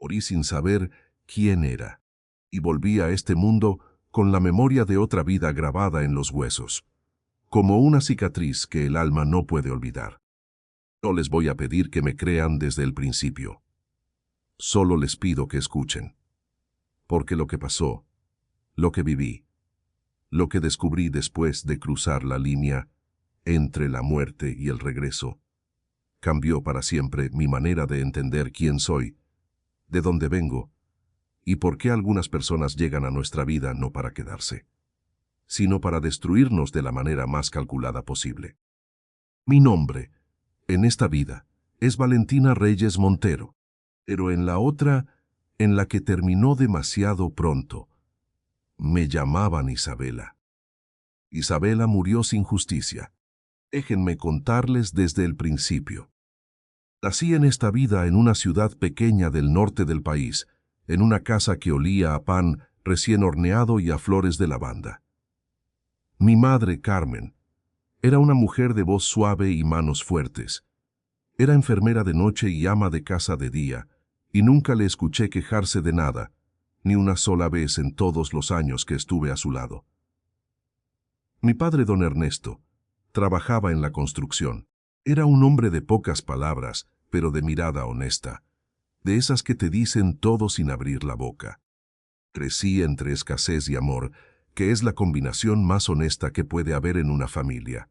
Morí sin saber quién era, y volví a este mundo con la memoria de otra vida grabada en los huesos, como una cicatriz que el alma no puede olvidar. No les voy a pedir que me crean desde el principio. Solo les pido que escuchen. Porque lo que pasó, lo que viví, lo que descubrí después de cruzar la línea entre la muerte y el regreso, cambió para siempre mi manera de entender quién soy, de dónde vengo, y por qué algunas personas llegan a nuestra vida no para quedarse, sino para destruirnos de la manera más calculada posible. Mi nombre, en esta vida, es Valentina Reyes Montero, pero en la otra, en la que terminó demasiado pronto, me llamaban Isabela. Isabela murió sin justicia. Déjenme contarles desde el principio. Nací en esta vida en una ciudad pequeña del norte del país, en una casa que olía a pan recién horneado y a flores de lavanda. Mi madre, Carmen, era una mujer de voz suave y manos fuertes. Era enfermera de noche y ama de casa de día, y nunca le escuché quejarse de nada, ni una sola vez en todos los años que estuve a su lado. Mi padre, don Ernesto, trabajaba en la construcción. Era un hombre de pocas palabras, pero de mirada honesta, de esas que te dicen todo sin abrir la boca. Crecí entre escasez y amor, que es la combinación más honesta que puede haber en una familia.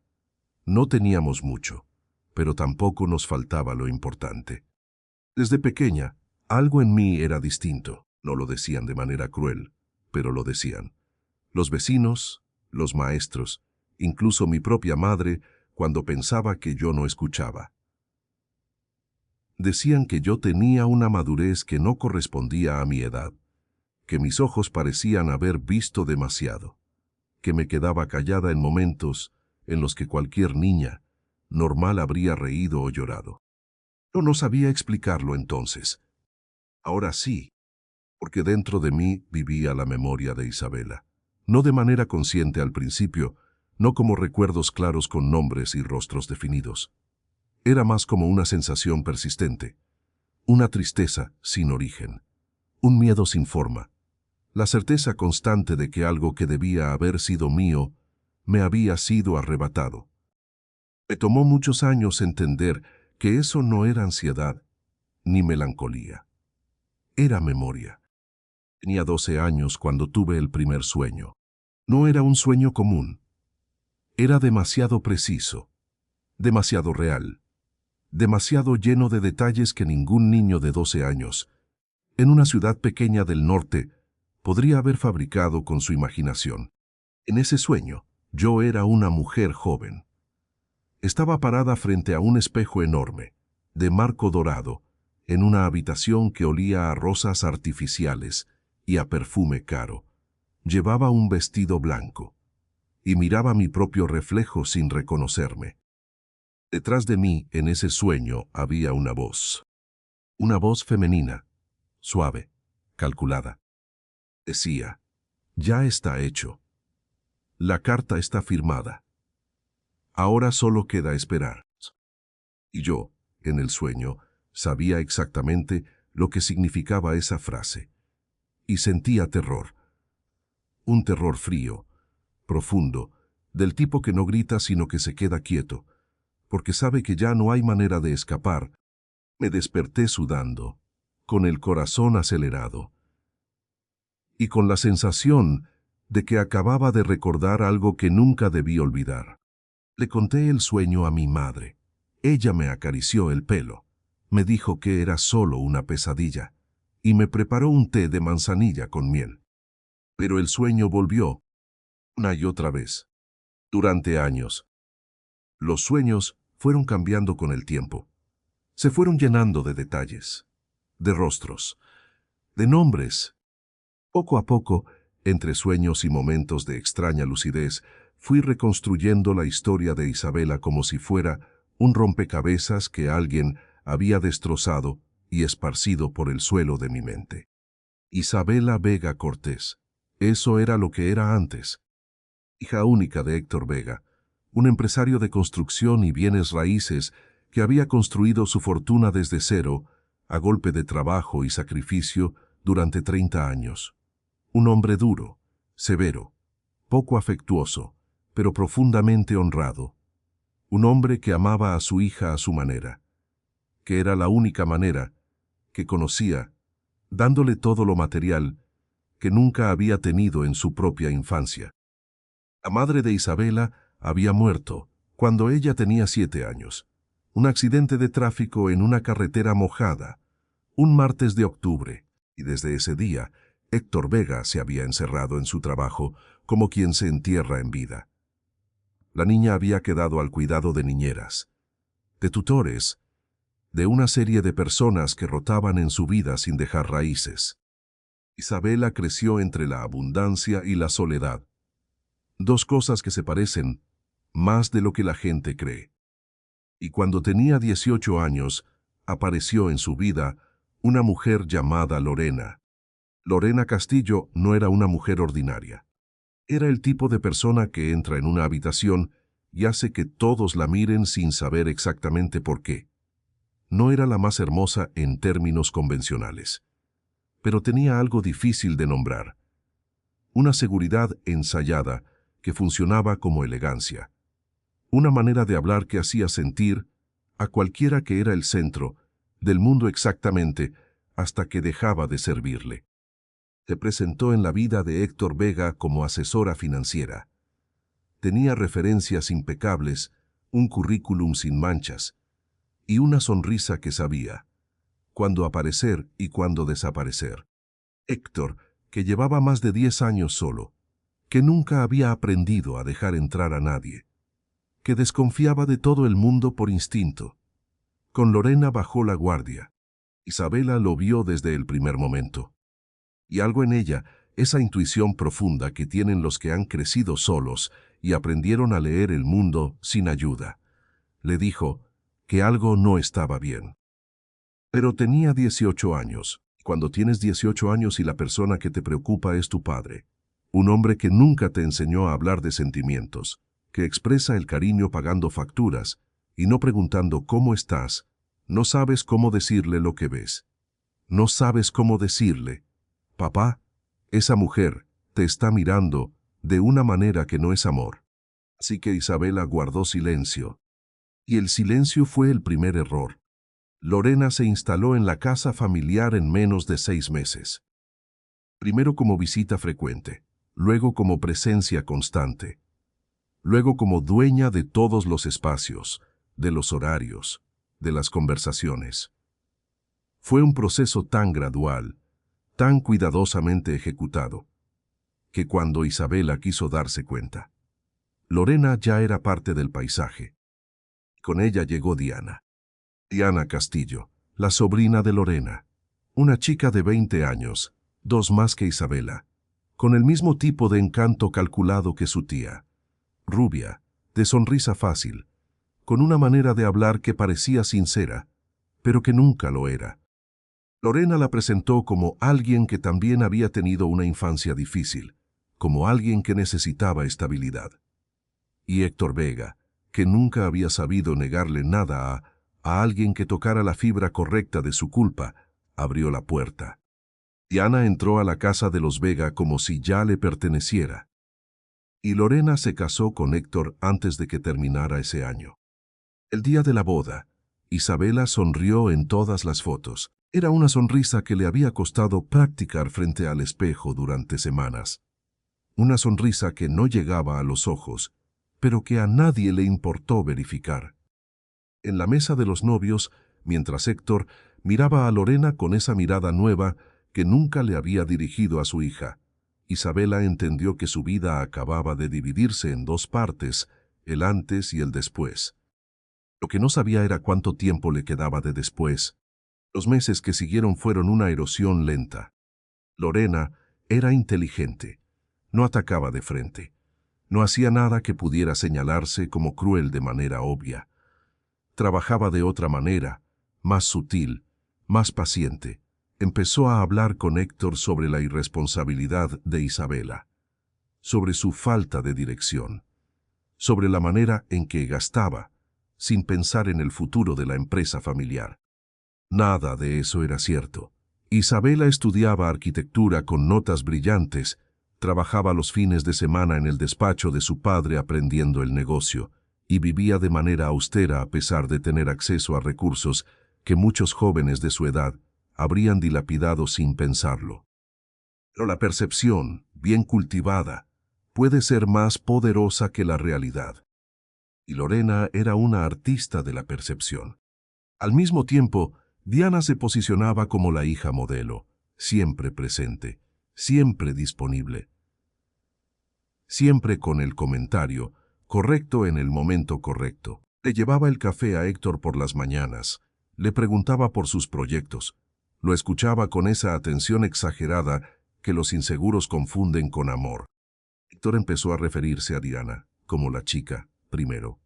No teníamos mucho, pero tampoco nos faltaba lo importante. Desde pequeña, algo en mí era distinto. No lo decían de manera cruel, pero lo decían. Los vecinos, los maestros, incluso mi propia madre, cuando pensaba que yo no escuchaba. Decían que yo tenía una madurez que no correspondía a mi edad, que mis ojos parecían haber visto demasiado, que me quedaba callada en momentos en los que cualquier niña normal habría reído o llorado. Yo no sabía explicarlo entonces. Ahora sí, porque dentro de mí vivía la memoria de Isabela. No de manera consciente al principio, no como recuerdos claros con nombres y rostros definidos. Era más como una sensación persistente, una tristeza sin origen, un miedo sin forma, la certeza constante de que algo que debía haber sido mío me había sido arrebatado. Me tomó muchos años entender que eso no era ansiedad ni melancolía. Era memoria. Tenía 12 años cuando tuve el primer sueño. No era un sueño común. Era demasiado preciso, demasiado real, demasiado lleno de detalles que ningún niño de 12 años, en una ciudad pequeña del norte, podría haber fabricado con su imaginación. En ese sueño, yo era una mujer joven. Estaba parada frente a un espejo enorme, de marco dorado, en una habitación que olía a rosas artificiales y a perfume caro. Llevaba un vestido blanco, y miraba mi propio reflejo sin reconocerme. Detrás de mí, en ese sueño, había una voz femenina, suave, calculada. Decía, ya está hecho. La carta está firmada. Ahora solo queda esperar. Y yo, en el sueño, sabía exactamente lo que significaba esa frase. Y sentía terror. Un terror frío, profundo, del tipo que no grita sino que se queda quieto, porque sabe que ya no hay manera de escapar. Me desperté sudando, con el corazón acelerado, y con la sensación de que acababa de recordar algo que nunca debí olvidar. Le conté el sueño a mi madre. Ella me acarició el pelo, me dijo que era solo una pesadilla, y me preparó un té de manzanilla con miel. Pero el sueño volvió, una y otra vez, durante años. Los sueños fueron cambiando con el tiempo. Se fueron llenando de detalles, de rostros, de nombres. Poco a poco, entre sueños y momentos de extraña lucidez, fui reconstruyendo la historia de Isabela como si fuera un rompecabezas que alguien había destrozado y esparcido por el suelo de mi mente. Isabela Vega Cortés. Eso era lo que era antes. Hija única de Héctor Vega, un empresario de construcción y bienes raíces que había construido su fortuna desde cero a golpe de trabajo y sacrificio durante 30 años. Un hombre duro, severo, poco afectuoso, pero profundamente honrado. Un hombre que amaba a su hija a su manera, que era la única manera que conocía, dándole todo lo material que nunca había tenido en su propia infancia. La madre de Isabela había muerto cuando ella tenía 7 años. Un accidente de tráfico en una carretera mojada, un martes de octubre, y desde ese día, Héctor Vega se había encerrado en su trabajo como quien se entierra en vida. La niña había quedado al cuidado de niñeras, de tutores, de una serie de personas que rotaban en su vida sin dejar raíces. Isabela creció entre la abundancia y la soledad, dos cosas que se parecen más de lo que la gente cree. Y cuando tenía 18 años, apareció en su vida una mujer llamada Lorena. Lorena Castillo no era una mujer ordinaria. Era el tipo de persona que entra en una habitación y hace que todos la miren sin saber exactamente por qué. No era la más hermosa en términos convencionales, pero tenía algo difícil de nombrar. Una seguridad ensayada que funcionaba como elegancia. Una manera de hablar que hacía sentir a cualquiera que era el centro del mundo exactamente hasta que dejaba de servirle. Se presentó en la vida de Héctor Vega como asesora financiera. Tenía referencias impecables, un currículum sin manchas y una sonrisa que sabía cuándo aparecer y cuándo desaparecer. Héctor, que llevaba más de 10 años solo, que nunca había aprendido a dejar entrar a nadie, que desconfiaba de todo el mundo por instinto. Con Lorena bajó la guardia. Isabela lo vio desde el primer momento. Y algo en ella, esa intuición profunda que tienen los que han crecido solos y aprendieron a leer el mundo sin ayuda, le dijo que algo no estaba bien. Pero tenía 18 años. Cuando tienes 18 años y la persona que te preocupa es tu padre, un hombre que nunca te enseñó a hablar de sentimientos, que expresa el cariño pagando facturas y no preguntando cómo estás, no sabes cómo decirle lo que ves. No sabes cómo decirle: papá, esa mujer te está mirando de una manera que no es amor. Así que Isabela guardó silencio. Y el silencio fue el primer error. Lorena se instaló en la casa familiar en menos de 6 meses. Primero como visita frecuente, luego como presencia constante, luego como dueña de todos los espacios, de los horarios, de las conversaciones. Fue un proceso tan gradual, tan cuidadosamente ejecutado, que cuando Isabela quiso darse cuenta, Lorena ya era parte del paisaje. Con ella llegó Diana. Diana Castillo, la sobrina de Lorena, una chica de 20 años, 2 más que Isabela, con el mismo tipo de encanto calculado que su tía, rubia, de sonrisa fácil, con una manera de hablar que parecía sincera, pero que nunca lo era. Lorena la presentó como alguien que también había tenido una infancia difícil, como alguien que necesitaba estabilidad. Y Héctor Vega, que nunca había sabido negarle nada a alguien que tocara la fibra correcta de su culpa, abrió la puerta. Diana entró a la casa de los Vega como si ya le perteneciera. Y Lorena se casó con Héctor antes de que terminara ese año. El día de la boda, Isabela sonrió en todas las fotos. Era una sonrisa que le había costado practicar frente al espejo durante semanas. Una sonrisa que no llegaba a los ojos, pero que a nadie le importó verificar. En la mesa de los novios, mientras Héctor miraba a Lorena con esa mirada nueva que nunca le había dirigido a su hija, Isabela entendió que su vida acababa de dividirse en 2 partes, el antes y el después. Lo que no sabía era cuánto tiempo le quedaba de después. Los meses que siguieron fueron una erosión lenta. Lorena era inteligente, no atacaba de frente, no hacía nada que pudiera señalarse como cruel de manera obvia. Trabajaba de otra manera, más sutil, más paciente. Empezó a hablar con Héctor sobre la irresponsabilidad de Isabela, sobre su falta de dirección, sobre la manera en que gastaba, sin pensar en el futuro de la empresa familiar. Nada de eso era cierto. Isabela estudiaba arquitectura con notas brillantes, trabajaba los fines de semana en el despacho de su padre aprendiendo el negocio, y vivía de manera austera a pesar de tener acceso a recursos que muchos jóvenes de su edad habrían dilapidado sin pensarlo. Pero la percepción, bien cultivada, puede ser más poderosa que la realidad. Y Lorena era una artista de la percepción. Al mismo tiempo, Diana se posicionaba como la hija modelo, siempre presente, siempre disponible, siempre con el comentario correcto en el momento correcto. Le llevaba el café a Héctor por las mañanas, le preguntaba por sus proyectos, lo escuchaba con esa atención exagerada que los inseguros confunden con amor. Héctor empezó a referirse a Diana como la chica, primero,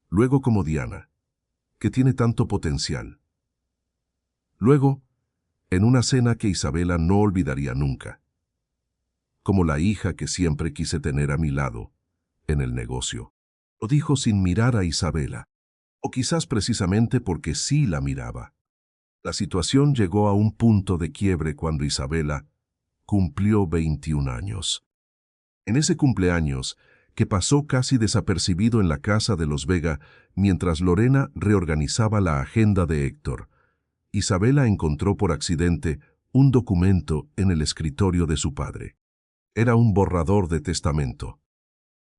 luego como Diana, que tiene tanto potencial. Luego, en una cena que Isabela no olvidaría nunca, como la hija que siempre quise tener a mi lado, en el negocio. Lo dijo sin mirar a Isabela, o quizás precisamente porque sí la miraba. La situación llegó a un punto de quiebre cuando Isabela cumplió 21 años. En ese cumpleaños, que pasó casi desapercibido en la casa de los Vega mientras Lorena reorganizaba la agenda de Héctor, Isabela encontró por accidente un documento en el escritorio de su padre. Era un borrador de testamento.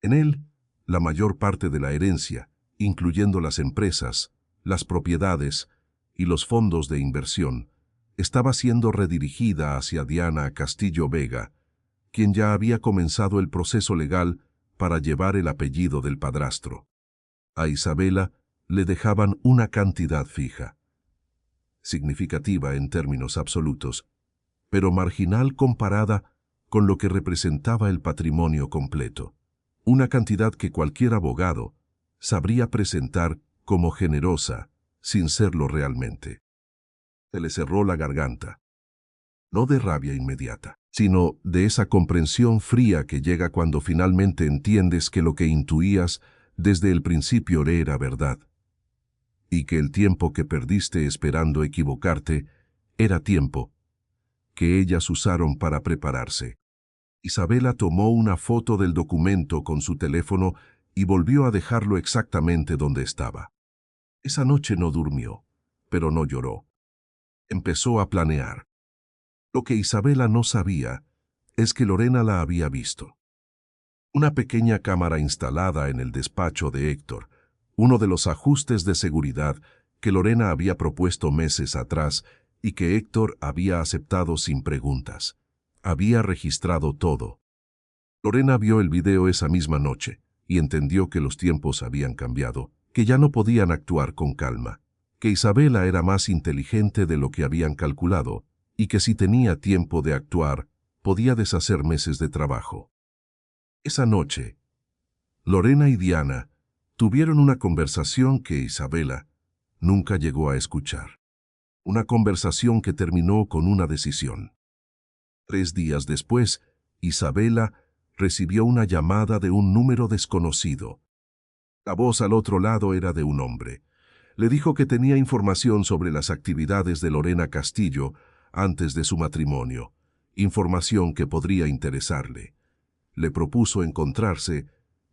En él, la mayor parte de la herencia, incluyendo las empresas, las propiedades y los fondos de inversión, estaba siendo redirigida hacia Diana Castillo Vega, quien ya había comenzado el proceso legal para llevar el apellido del padrastro. A Isabela le dejaban una cantidad fija, significativa en términos absolutos, pero marginal comparada con lo que representaba el patrimonio completo. Una cantidad que cualquier abogado sabría presentar como generosa, sin serlo realmente. Se le cerró la garganta, no de rabia inmediata, sino de esa comprensión fría que llega cuando finalmente entiendes que lo que intuías desde el principio era verdad, y que el tiempo que perdiste esperando equivocarte era tiempo que ellas usaron para prepararse. Isabela tomó una foto del documento con su teléfono y volvió a dejarlo exactamente donde estaba. Esa noche no durmió, pero no lloró. Empezó a planear. Lo que Isabela no sabía es que Lorena la había visto. Una pequeña cámara instalada en el despacho de Héctor, uno de los ajustes de seguridad que Lorena había propuesto meses atrás y que Héctor había aceptado sin preguntas. Había registrado todo. Lorena vio el video esa misma noche y entendió que los tiempos habían cambiado, que ya no podían actuar con calma, que Isabela era más inteligente de lo que habían calculado y que si tenía tiempo de actuar, podía deshacer meses de trabajo. Esa noche, Lorena y Diana tuvieron una conversación que Isabela nunca llegó a escuchar. Una conversación que terminó con una decisión. 3 días después, Isabela recibió una llamada de un número desconocido. La voz al otro lado era de un hombre. Le dijo que tenía información sobre las actividades de Lorena Castillo antes de su matrimonio, información que podría interesarle. Le propuso encontrarse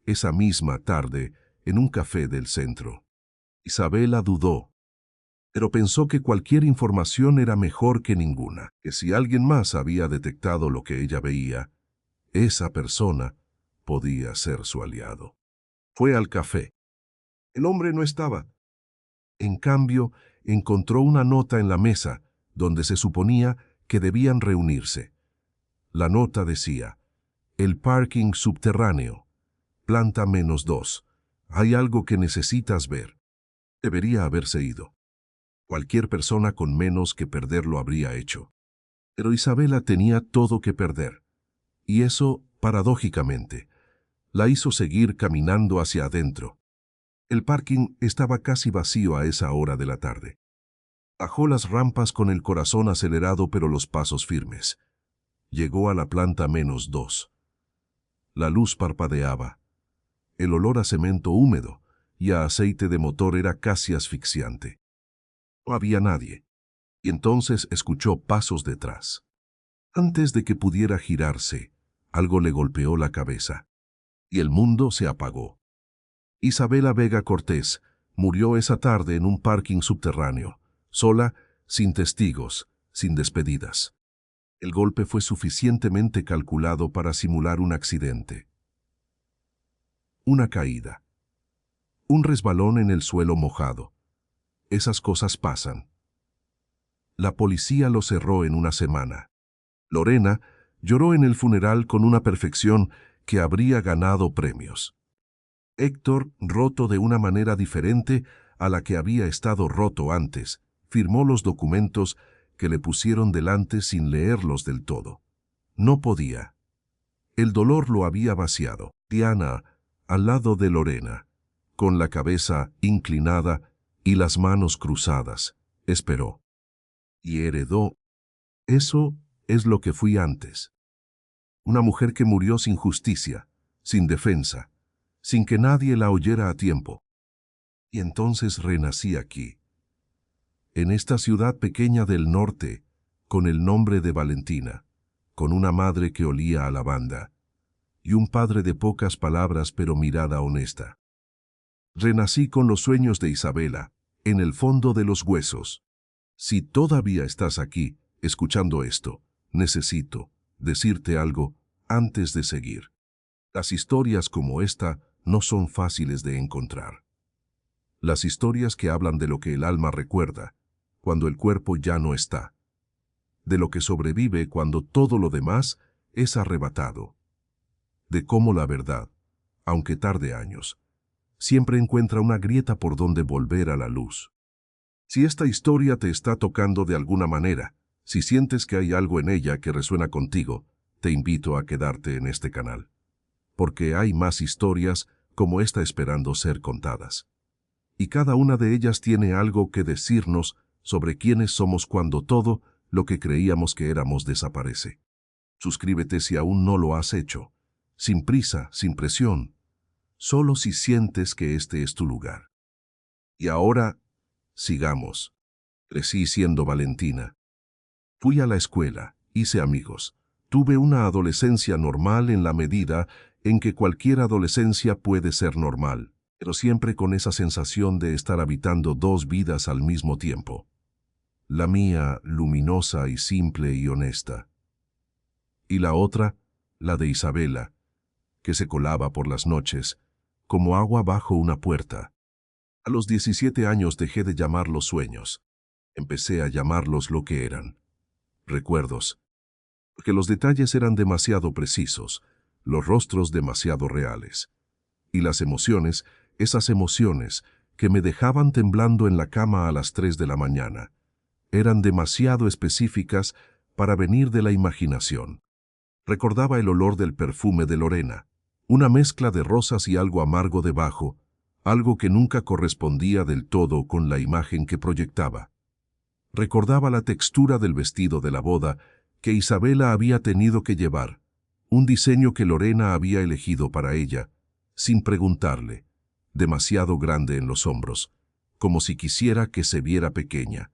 esa misma tarde en un café del centro. Isabela dudó, pero pensó que cualquier información era mejor que ninguna, que si alguien más había detectado lo que ella veía, esa persona podía ser su aliado. Fue al café. El hombre no estaba. En cambio, encontró una nota en la mesa donde se suponía que debían reunirse. La nota decía: el parking subterráneo, planta -2. Hay algo que necesitas ver. Debería haberse ido. Cualquier persona con menos que perder lo habría hecho. Pero Isabela tenía todo que perder. Y eso, paradójicamente, la hizo seguir caminando hacia adentro. El parking estaba casi vacío a esa hora de la tarde. Bajó las rampas con el corazón acelerado pero los pasos firmes. Llegó a la planta -2. La luz parpadeaba. El olor a cemento húmedo y a aceite de motor era casi asfixiante. No había nadie. Y entonces escuchó pasos detrás. Antes de que pudiera girarse, algo le golpeó la cabeza, y el mundo se apagó. Isabela Vega Cortés murió esa tarde en un parking subterráneo, sola, sin testigos, sin despedidas. El golpe fue suficientemente calculado para simular un accidente. Una caída. Un resbalón en el suelo mojado. Esas cosas pasan. La policía lo cerró en una semana. Lorena lloró en el funeral con una perfección que habría ganado premios. Héctor, roto de una manera diferente a la que había estado roto antes, firmó los documentos que le pusieron delante sin leerlos del todo. No podía. El dolor lo había vaciado. Diana, al lado de Lorena, con la cabeza inclinada y las manos cruzadas, esperó. Y heredó. Eso es lo que fui antes. Una mujer que murió sin justicia, sin defensa, sin que nadie la oyera a tiempo. Y entonces renací aquí, en esta ciudad pequeña del norte, con el nombre de Valentina, con una madre que olía a lavanda, y un padre de pocas palabras pero mirada honesta. Renací con los sueños de Isabela, en el fondo de los huesos. Si todavía estás aquí, escuchando esto, necesito decirte algo antes de seguir. Las historias como esta no son fáciles de encontrar. Las historias que hablan de lo que el alma recuerda, cuando el cuerpo ya no está. De lo que sobrevive cuando todo lo demás es arrebatado. De cómo la verdad, aunque tarde años, siempre encuentra una grieta por donde volver a la luz. Si esta historia te está tocando de alguna manera, si sientes que hay algo en ella que resuena contigo, te invito a quedarte en este canal. Porque hay más historias como esta esperando ser contadas. Y cada una de ellas tiene algo que decirnos sobre quiénes somos cuando todo lo que creíamos que éramos desaparece. Suscríbete si aún no lo has hecho, sin prisa, sin presión, solo si sientes que este es tu lugar. Y ahora, sigamos. Crecí siendo Valentina. Fui a la escuela, hice amigos. Tuve una adolescencia normal en la medida en que cualquier adolescencia puede ser normal, pero siempre con esa sensación de estar habitando dos vidas al mismo tiempo. La mía, luminosa y simple y honesta. Y la otra, la de Isabela, que se colaba por las noches, como agua bajo una puerta. A los 17 años dejé de llamarlos sueños. Empecé a llamarlos lo que eran. Recuerdos. Porque los detalles eran demasiado precisos, los rostros demasiado reales. Y las emociones, esas emociones que me dejaban temblando en la cama a las 3 de la mañana, eran demasiado específicas para venir de la imaginación. Recordaba el olor del perfume de Lorena, una mezcla de rosas y algo amargo debajo, algo que nunca correspondía del todo con la imagen que proyectaba. Recordaba la textura del vestido de la boda que Isabela había tenido que llevar, un diseño que Lorena había elegido para ella, sin preguntarle, demasiado grande en los hombros, como si quisiera que se viera pequeña.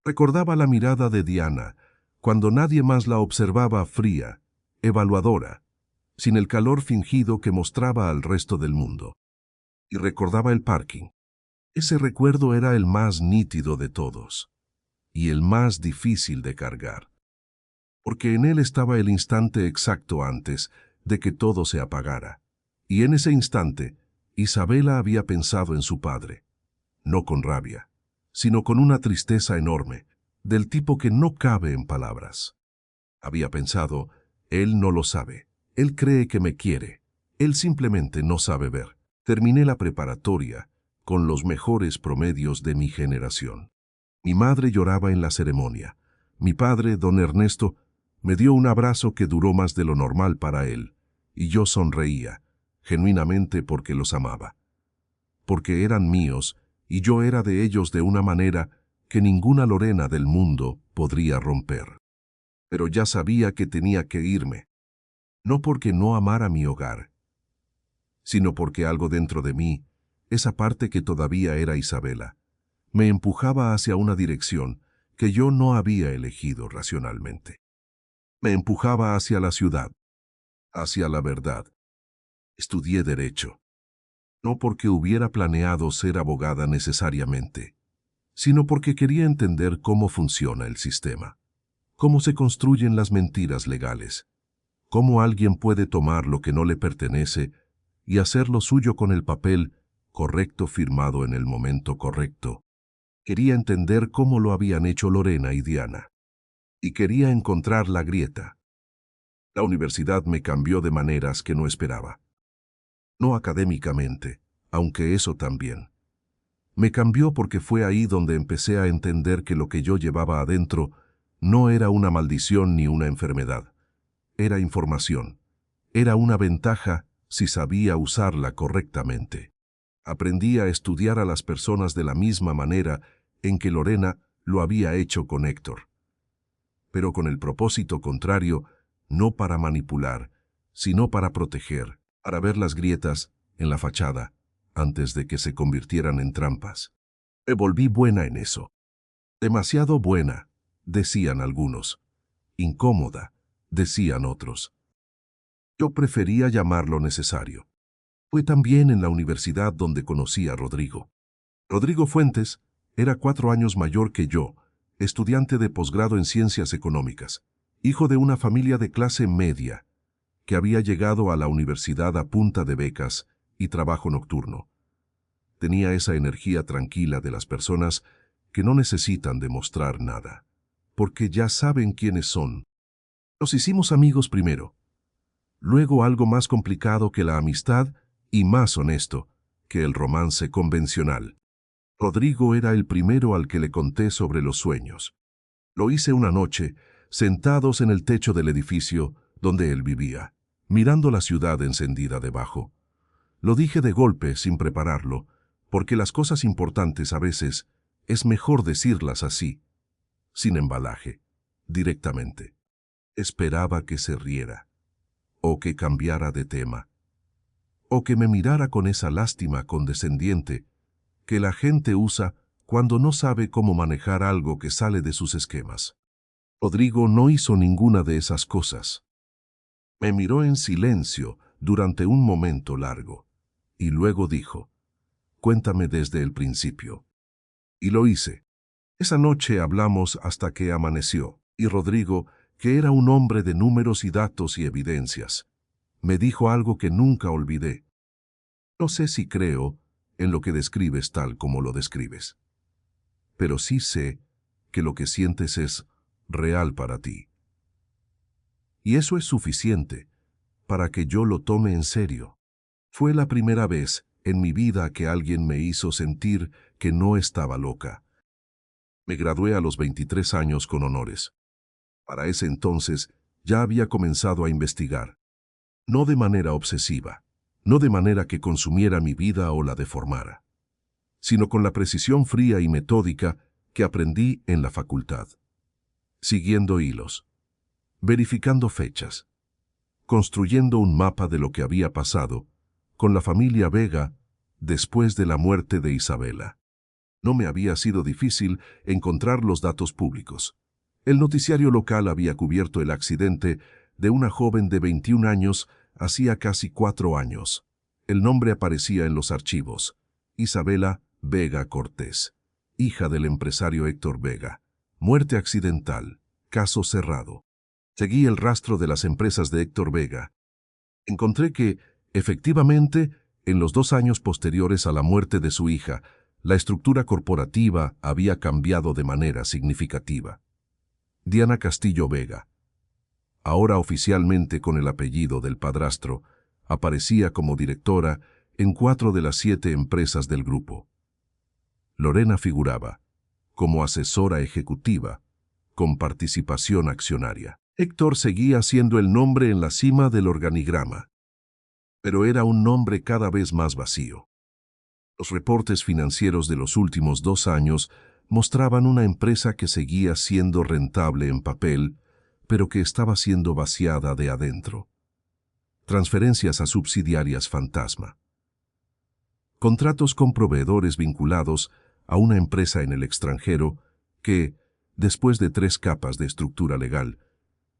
Recordaba la mirada de Diana, cuando nadie más la observaba fría, evaluadora, sin el calor fingido que mostraba al resto del mundo. Y recordaba el parking. Ese recuerdo era el más nítido de todos, y el más difícil de cargar, porque en él estaba el instante exacto antes de que todo se apagara. Y en ese instante, Isabela había pensado en su padre, no con rabia, sino con una tristeza enorme, del tipo que no cabe en palabras. Había pensado, él no lo sabe, él cree que me quiere, él simplemente no sabe ver. Terminé la preparatoria con los mejores promedios de mi generación. Mi madre lloraba en la ceremonia. Mi padre, don Ernesto, me dio un abrazo que duró más de lo normal para él, y yo sonreía, genuinamente porque los amaba. Porque eran míos, y yo era de ellos de una manera que ninguna Lorena del mundo podría romper. Pero ya sabía que tenía que irme. No porque no amara mi hogar, sino porque algo dentro de mí, esa parte que todavía era Isabela, me empujaba hacia una dirección que yo no había elegido racionalmente. Me empujaba hacia la ciudad, hacia la verdad. Estudié Derecho, no porque hubiera planeado ser abogada necesariamente, sino porque quería entender cómo funciona el sistema, cómo se construyen las mentiras legales, cómo alguien puede tomar lo que no le pertenece y hacerlo suyo con el papel correcto firmado en el momento correcto. Quería entender cómo lo habían hecho Lorena y Diana. Y quería encontrar la grieta. La universidad me cambió de maneras que no esperaba. No académicamente, aunque eso también. Me cambió porque fue ahí donde empecé a entender que lo que yo llevaba adentro no era una maldición ni una enfermedad. Era información. Era una ventaja si sabía usarla correctamente. Aprendí a estudiar a las personas de la misma manera en que Lorena lo había hecho con Héctor. Pero con el propósito contrario, no para manipular, sino para proteger, para ver las grietas en la fachada antes de que se convirtieran en trampas. Me volví buena en eso. Demasiado buena, decían algunos. Incómoda, decían otros. Yo prefería llamarlo necesario. Fue también en la universidad donde conocí a Rodrigo. Rodrigo Fuentes era 4 años mayor que yo, estudiante de posgrado en Ciencias Económicas, hijo de una familia de clase media, que había llegado a la universidad a punta de becas y trabajo nocturno. Tenía esa energía tranquila de las personas que no necesitan demostrar nada, porque ya saben quiénes son. Nos hicimos amigos primero, luego algo más complicado que la amistad y más honesto que el romance convencional. Rodrigo era el primero al que le conté sobre los sueños. Lo hice una noche, sentados en el techo del edificio donde él vivía, mirando la ciudad encendida debajo. Lo dije de golpe, sin prepararlo, porque las cosas importantes a veces es mejor decirlas así, sin embalaje, directamente. Esperaba que se riera, o que cambiara de tema, o que me mirara con esa lástima condescendiente que la gente usa cuando no sabe cómo manejar algo que sale de sus esquemas. Rodrigo no hizo ninguna de esas cosas. Me miró en silencio durante un momento largo, y luego dijo, «Cuéntame desde el principio». Y lo hice. Esa noche hablamos hasta que amaneció, y Rodrigo, que era un hombre de números y datos y evidencias, me dijo algo que nunca olvidé. No sé si creo en lo que describes tal como lo describes, pero sí sé que lo que sientes es real para ti. Y eso es suficiente para que yo lo tome en serio. Fue la primera vez en mi vida que alguien me hizo sentir que no estaba loca. Me gradué a los 23 años con honores. Para ese entonces ya había comenzado a investigar, no de manera obsesiva, no de manera que consumiera mi vida o la deformara, sino con la precisión fría y metódica que aprendí en la facultad, siguiendo hilos, verificando fechas, construyendo un mapa de lo que había pasado con la familia Vega después de la muerte de Isabela. No me había sido difícil encontrar los datos públicos. El noticiario local había cubierto el accidente de una joven de 21 años hacía casi 4 años. El nombre aparecía en los archivos. Isabela Vega Cortés, hija del empresario Héctor Vega. Muerte accidental. Caso cerrado. Seguí el rastro de las empresas de Héctor Vega. Encontré que, efectivamente, en los 2 años posteriores a la muerte de su hija, la estructura corporativa había cambiado de manera significativa. Diana Castillo Vega, ahora oficialmente con el apellido del padrastro, aparecía como directora en 4 de las 7 empresas del grupo. Lorena figuraba como asesora ejecutiva, con participación accionaria. Héctor seguía siendo el nombre en la cima del organigrama, pero era un nombre cada vez más vacío. Los reportes financieros de los últimos 2 años mostraban una empresa que seguía siendo rentable en papel, pero que estaba siendo vaciada de adentro. Transferencias a subsidiarias fantasma. Contratos con proveedores vinculados a una empresa en el extranjero que, después de 3 capas de estructura legal,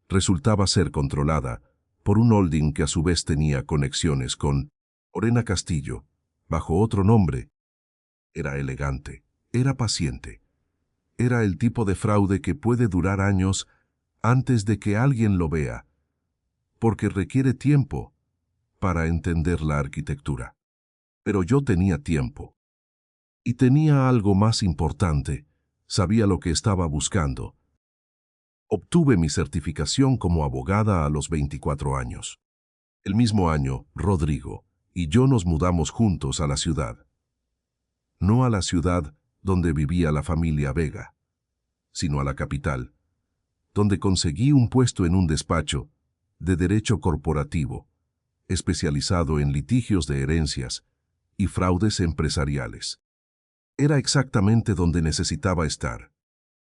resultaba ser controlada por un holding que a su vez tenía conexiones con Orena Castillo, bajo otro nombre. Era elegante, era paciente. Era el tipo de fraude que puede durar años antes de que alguien lo vea, porque requiere tiempo para entender la arquitectura. Pero yo tenía tiempo. Y tenía algo más importante. Sabía lo que estaba buscando. Obtuve mi certificación como abogada a los 24 años. El mismo año, Rodrigo y yo nos mudamos juntos a la ciudad. No a la ciudad donde vivía la familia Vega, sino a la capital, donde conseguí un puesto en un despacho de derecho corporativo, especializado en litigios de herencias y fraudes empresariales. Era exactamente donde necesitaba estar.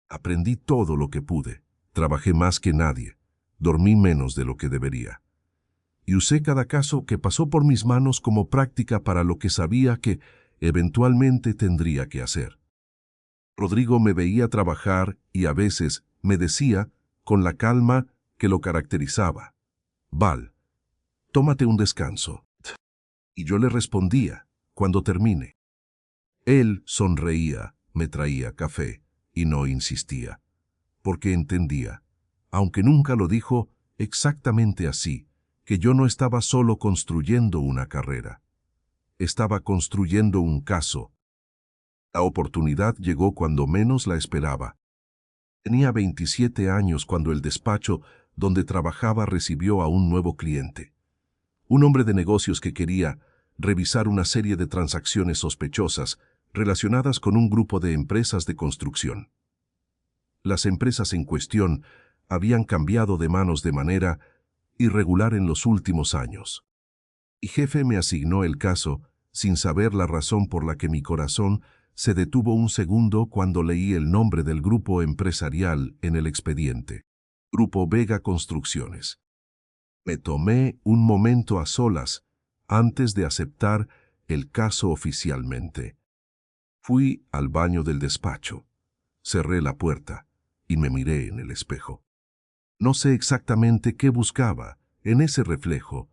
Aprendí todo lo que pude, trabajé más que nadie, dormí menos de lo que debería. Y usé cada caso que pasó por mis manos como práctica para lo que sabía que eventualmente tendría que hacer. Rodrigo me veía trabajar y a veces me decía, con la calma que lo caracterizaba: Val, tómate un descanso. Y yo le respondía, cuando termine. Él sonreía, me traía café y no insistía, porque entendía, aunque nunca lo dijo exactamente así, que yo no estaba solo construyendo una carrera. Estaba construyendo un caso. La oportunidad llegó cuando menos la esperaba. Tenía 27 años cuando el despacho donde trabajaba recibió a un nuevo cliente. Un hombre de negocios que quería revisar una serie de transacciones sospechosas relacionadas con un grupo de empresas de construcción. Las empresas en cuestión habían cambiado de manos de manera irregular en los últimos años. Mi jefe me asignó el caso sin saber la razón por la que mi corazón se detuvo un segundo cuando leí el nombre del grupo empresarial en el expediente. Grupo Vega Construcciones. Me tomé un momento a solas antes de aceptar el caso oficialmente. Fui al baño del despacho, cerré la puerta y me miré en el espejo. No sé exactamente qué buscaba en ese reflejo.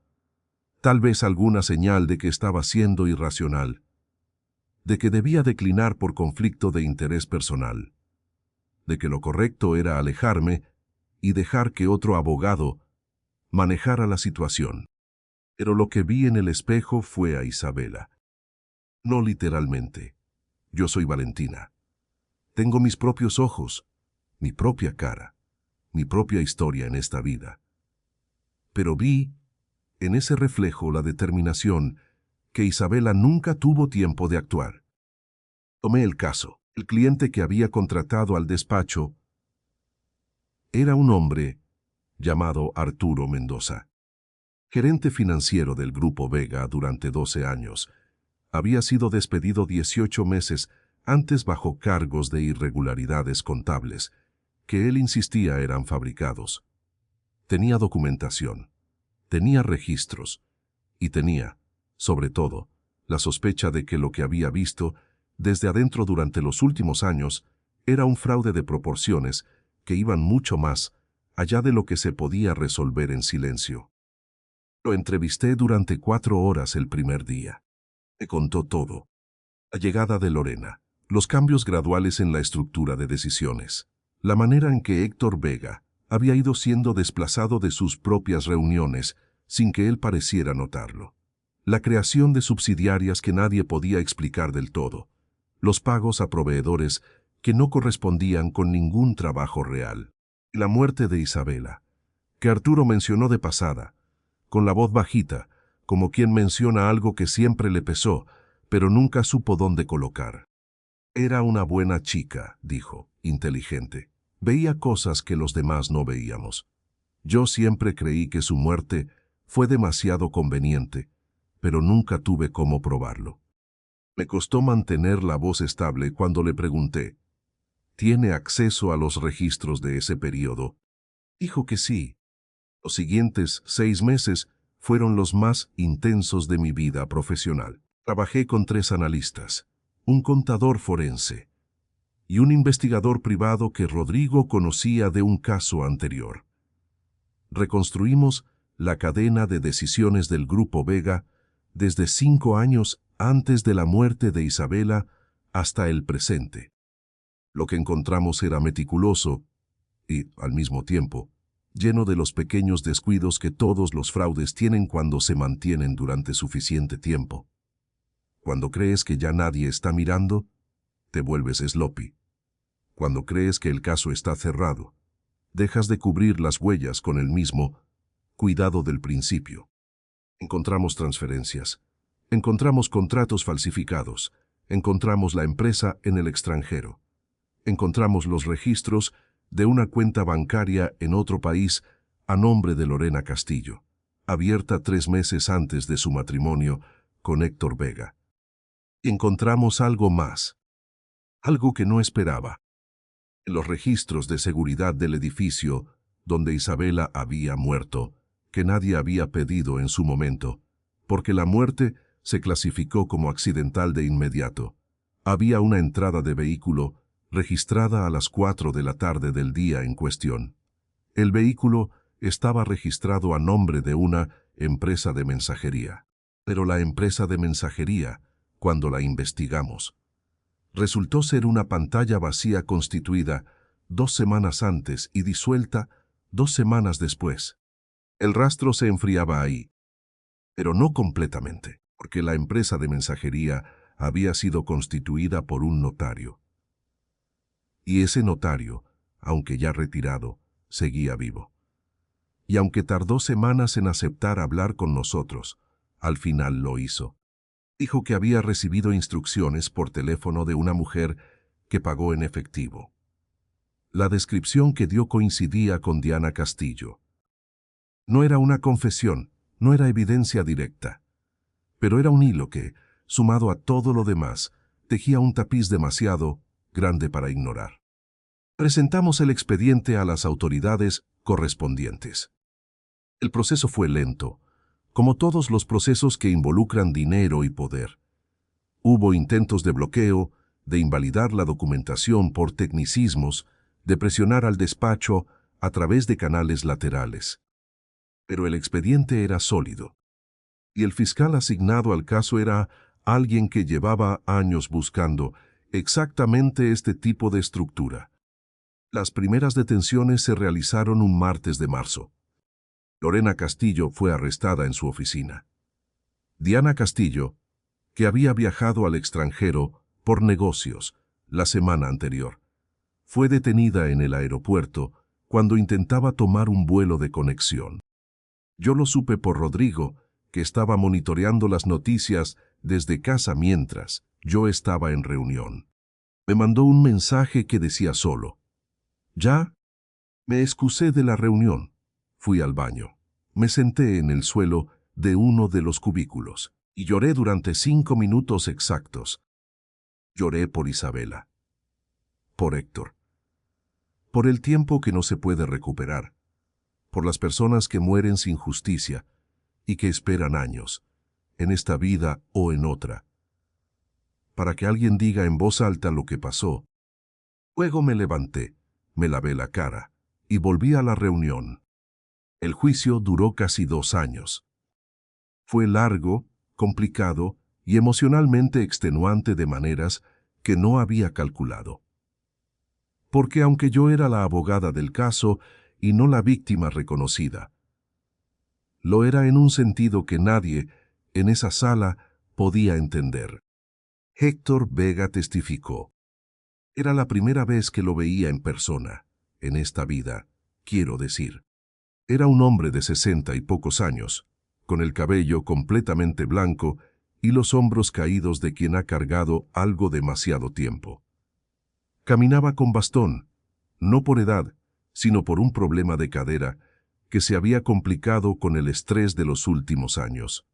Tal vez alguna señal de que estaba siendo irracional, de que debía declinar por conflicto de interés personal, de que lo correcto era alejarme y dejar que otro abogado manejara la situación. Pero lo que vi en el espejo fue a Isabela. No literalmente. Yo soy Valentina. Tengo mis propios ojos, mi propia cara, mi propia historia en esta vida. Pero vi en ese reflejo la determinación que Isabela nunca tuvo tiempo de actuar. Tomé el caso. El cliente que había contratado al despacho era un hombre llamado Arturo Mendoza. Gerente financiero del Grupo Vega durante 12 años, había sido despedido 18 meses antes bajo cargos de irregularidades contables, que él insistía eran fabricados. Tenía documentación, tenía registros, y tenía, sobre todo, la sospecha de que lo que había visto desde adentro durante los últimos años era un fraude de proporciones que iban mucho más allá de lo que se podía resolver en silencio. Lo entrevisté durante 4 horas el primer día. Me contó todo. La llegada de Lorena, los cambios graduales en la estructura de decisiones, la manera en que Héctor Vega había ido siendo desplazado de sus propias reuniones sin que él pareciera notarlo, la creación de subsidiarias que nadie podía explicar del todo, los pagos a proveedores que no correspondían con ningún trabajo real, y la muerte de Isabela, que Arturo mencionó de pasada, con la voz bajita, como quien menciona algo que siempre le pesó, pero nunca supo dónde colocar. Era una buena chica, dijo, inteligente. Veía cosas que los demás no veíamos. Yo siempre creí que su muerte fue demasiado conveniente, pero nunca tuve cómo probarlo. Me costó mantener la voz estable cuando le pregunté, ¿tiene acceso a los registros de ese periodo? Dijo que sí. Los siguientes 6 meses fueron los más intensos de mi vida profesional. Trabajé con 3 analistas, un contador forense y un investigador privado que Rodrigo conocía de un caso anterior. Reconstruimos la cadena de decisiones del Grupo Vega desde 5 años antes de la muerte de Isabela hasta el presente. Lo que encontramos era meticuloso y, al mismo tiempo, lleno de los pequeños descuidos que todos los fraudes tienen cuando se mantienen durante suficiente tiempo. Cuando crees que ya nadie está mirando, te vuelves sloppy. Cuando crees que el caso está cerrado, dejas de cubrir las huellas con el mismo cuidado del principio. Encontramos transferencias, encontramos contratos falsificados, encontramos la empresa en el extranjero, encontramos los registros de una cuenta bancaria en otro país a nombre de Lorena Castillo, abierta 3 meses antes de su matrimonio con Héctor Vega. Y encontramos algo más, algo que no esperaba. En los registros de seguridad del edificio donde Isabela había muerto, que nadie había pedido en su momento, porque la muerte se clasificó como accidental de inmediato, había una entrada de vehículo registrada a las 4 de la tarde del día en cuestión. El vehículo estaba registrado a nombre de una empresa de mensajería. Pero la empresa de mensajería, cuando la investigamos, resultó ser una pantalla vacía constituida 2 semanas antes y disuelta 2 semanas después. El rastro se enfriaba ahí, pero no completamente, porque la empresa de mensajería había sido constituida por un notario. Y ese notario, aunque ya retirado, seguía vivo. Y aunque tardó semanas en aceptar hablar con nosotros, al final lo hizo. Dijo que había recibido instrucciones por teléfono de una mujer que pagó en efectivo. La descripción que dio coincidía con Diana Castillo. No era una confesión, no era evidencia directa, pero era un hilo que, sumado a todo lo demás, tejía un tapiz demasiado grande para ignorar. Presentamos el expediente a las autoridades correspondientes. El proceso fue lento, como todos los procesos que involucran dinero y poder. Hubo intentos de bloqueo, de invalidar la documentación por tecnicismos, de presionar al despacho a través de canales laterales. Pero el expediente era sólido, y el fiscal asignado al caso era alguien que llevaba años buscando exactamente este tipo de estructura. Las primeras detenciones se realizaron un martes de marzo. Lorena Castillo fue arrestada en su oficina. Diana Castillo, que había viajado al extranjero por negocios la semana anterior, fue detenida en el aeropuerto cuando intentaba tomar un vuelo de conexión. Yo lo supe por Rodrigo, que estaba monitoreando las noticias desde casa mientras yo estaba en reunión. Me mandó un mensaje que decía solo: «Ya». Me excusé de la reunión. Fui al baño. Me senté en el suelo de uno de los cubículos y lloré durante 5 minutos exactos. Lloré por Isabela, por Héctor, por el tiempo que no se puede recuperar, por las personas que mueren sin justicia y que esperan años, en esta vida o en otra, para que alguien diga en voz alta lo que pasó. Luego me levanté, me lavé la cara y volví a la reunión. El juicio duró casi 2 años. Fue largo, complicado y emocionalmente extenuante de maneras que no había calculado. Porque aunque yo era la abogada del caso y no la víctima reconocida, lo era en un sentido que nadie en esa sala podía entender. Héctor Vega testificó. Era la primera vez que lo veía en persona, en esta vida, quiero decir. Era un hombre de 60 y pocos años, con el cabello completamente blanco y los hombros caídos de quien ha cargado algo demasiado tiempo. Caminaba con bastón, no por edad, sino por un problema de cadera que se había complicado con el estrés de los últimos años.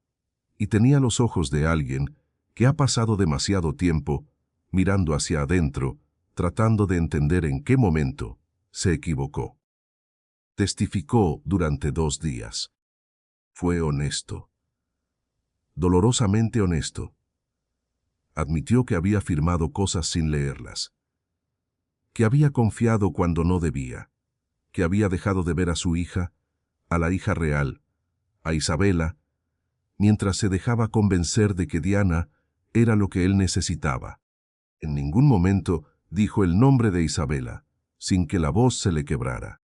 Y tenía los ojos de alguien que ha pasado demasiado tiempo mirando hacia adentro, tratando de entender en qué momento se equivocó. Testificó durante 2 días. Fue honesto. Dolorosamente honesto. Admitió que había firmado cosas sin leerlas. que había confiado cuando no debía, que había dejado de ver a su hija, a la hija real, a Isabela, mientras se dejaba convencer de que Diana era lo que él necesitaba. En ningún momento dijo el nombre de Isabela, sin que la voz se le quebrara.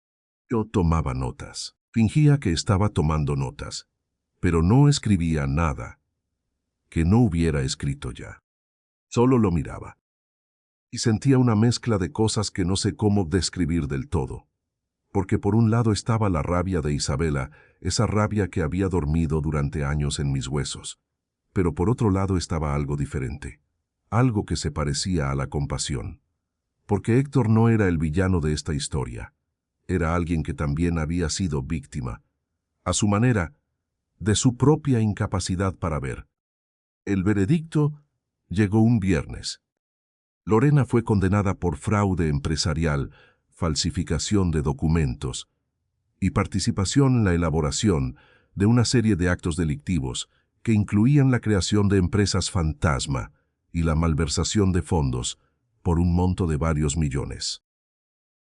Yo tomaba notas. Fingía que estaba tomando notas, pero no escribía nada que no hubiera escrito ya. Solo lo miraba. Y sentía una mezcla de cosas que no sé cómo describir del todo. Porque por un lado estaba la rabia de Isabela, esa rabia que había dormido durante años en mis huesos. Pero por otro lado estaba algo diferente, algo que se parecía a la compasión. Porque Héctor no era el villano de esta historia. Era alguien que también había sido víctima, a su manera, de su propia incapacidad para ver. El veredicto llegó un viernes. Lorena fue condenada por fraude empresarial, falsificación de documentos y participación en la elaboración de una serie de actos delictivos que incluían la creación de empresas fantasma y la malversación de fondos por un monto de varios millones.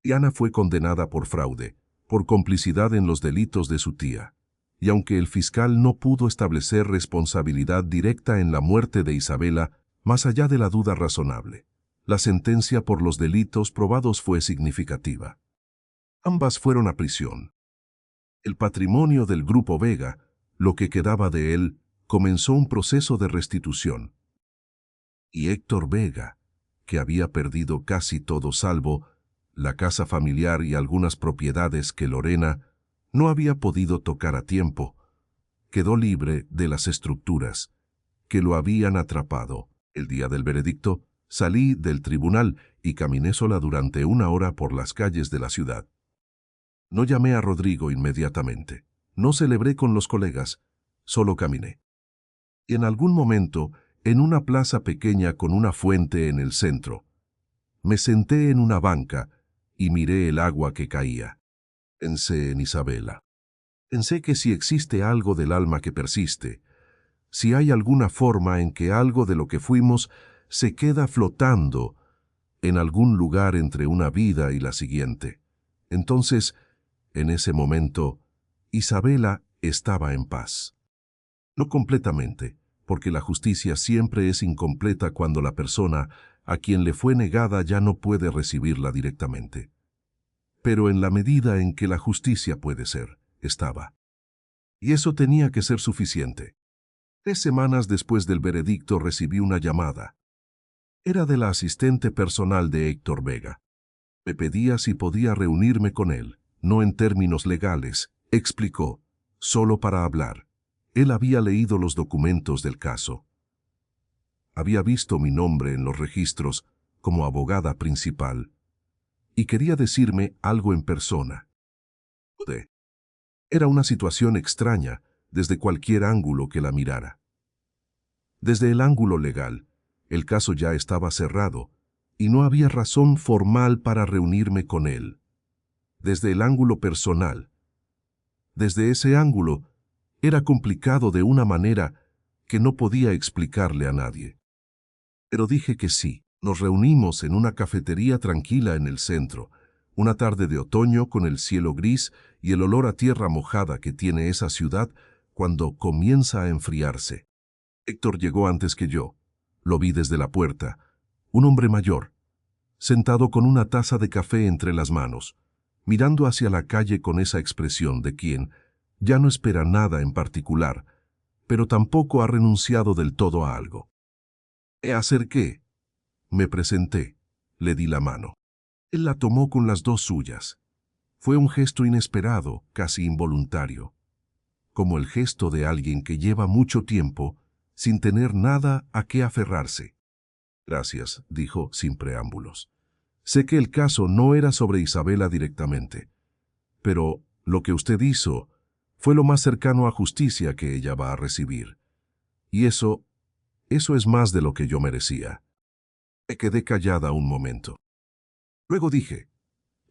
Diana fue condenada por fraude, por complicidad en los delitos de su tía, y aunque el fiscal no pudo establecer responsabilidad directa en la muerte de Isabela, más allá de la duda razonable, la sentencia por los delitos probados fue significativa. Ambas fueron a prisión. El patrimonio del Grupo Vega, lo que quedaba de él, comenzó un proceso de restitución. Y Héctor Vega, que había perdido casi todo salvo la casa familiar y algunas propiedades que Lorena no había podido tocar a tiempo, quedó libre de las estructuras que lo habían atrapado. El día del veredicto, salí del tribunal y caminé sola durante 1 hora por las calles de la ciudad. No llamé a Rodrigo inmediatamente. No celebré con los colegas, solo caminé. Y en algún momento, en una plaza pequeña con una fuente en el centro, me senté en una banca y miré el agua que caía. Pensé en Isabela. Pensé que si existe algo del alma que persiste, si hay alguna forma en que algo de lo que fuimos se queda flotando en algún lugar entre una vida y la siguiente, entonces, en ese momento, Isabela estaba en paz. No completamente, porque la justicia siempre es incompleta cuando la persona a quien le fue negada ya no puede recibirla directamente. Pero en la medida en que la justicia puede ser, estaba. Y eso tenía que ser suficiente. 3 semanas después del veredicto recibí una llamada. Era de la asistente personal de Héctor Vega. Me pedía si podía reunirme con él, no en términos legales, explicó, solo para hablar. Él había leído los documentos del caso. Había visto mi nombre en los registros como abogada principal y quería decirme algo en persona. Era una situación extraña desde cualquier ángulo que la mirara. Desde el ángulo legal, el caso ya estaba cerrado y no había razón formal para reunirme con él. Desde el ángulo personal, desde ese ángulo, era complicado de una manera que no podía explicarle a nadie. Pero dije que sí. Nos reunimos en una cafetería tranquila en el centro, una tarde de otoño con el cielo gris y el olor a tierra mojada que tiene esa ciudad cuando comienza a enfriarse. Héctor llegó antes que yo. Lo vi desde la puerta, un hombre mayor, sentado con una taza de café entre las manos, mirando hacia la calle con esa expresión de quien ya no espera nada en particular, pero tampoco ha renunciado del todo a algo. Me acerqué. Me presenté, le di la mano. Él la tomó con las dos suyas. Fue un gesto inesperado, casi involuntario, como el gesto de alguien que lleva mucho tiempo sin tener nada a qué aferrarse. Gracias, dijo sin preámbulos. Sé que el caso no era sobre Isabela directamente, pero lo que usted hizo fue lo más cercano a justicia que ella va a recibir. Y eso es más de lo que yo merecía. Me quedé callada un momento. Luego dije,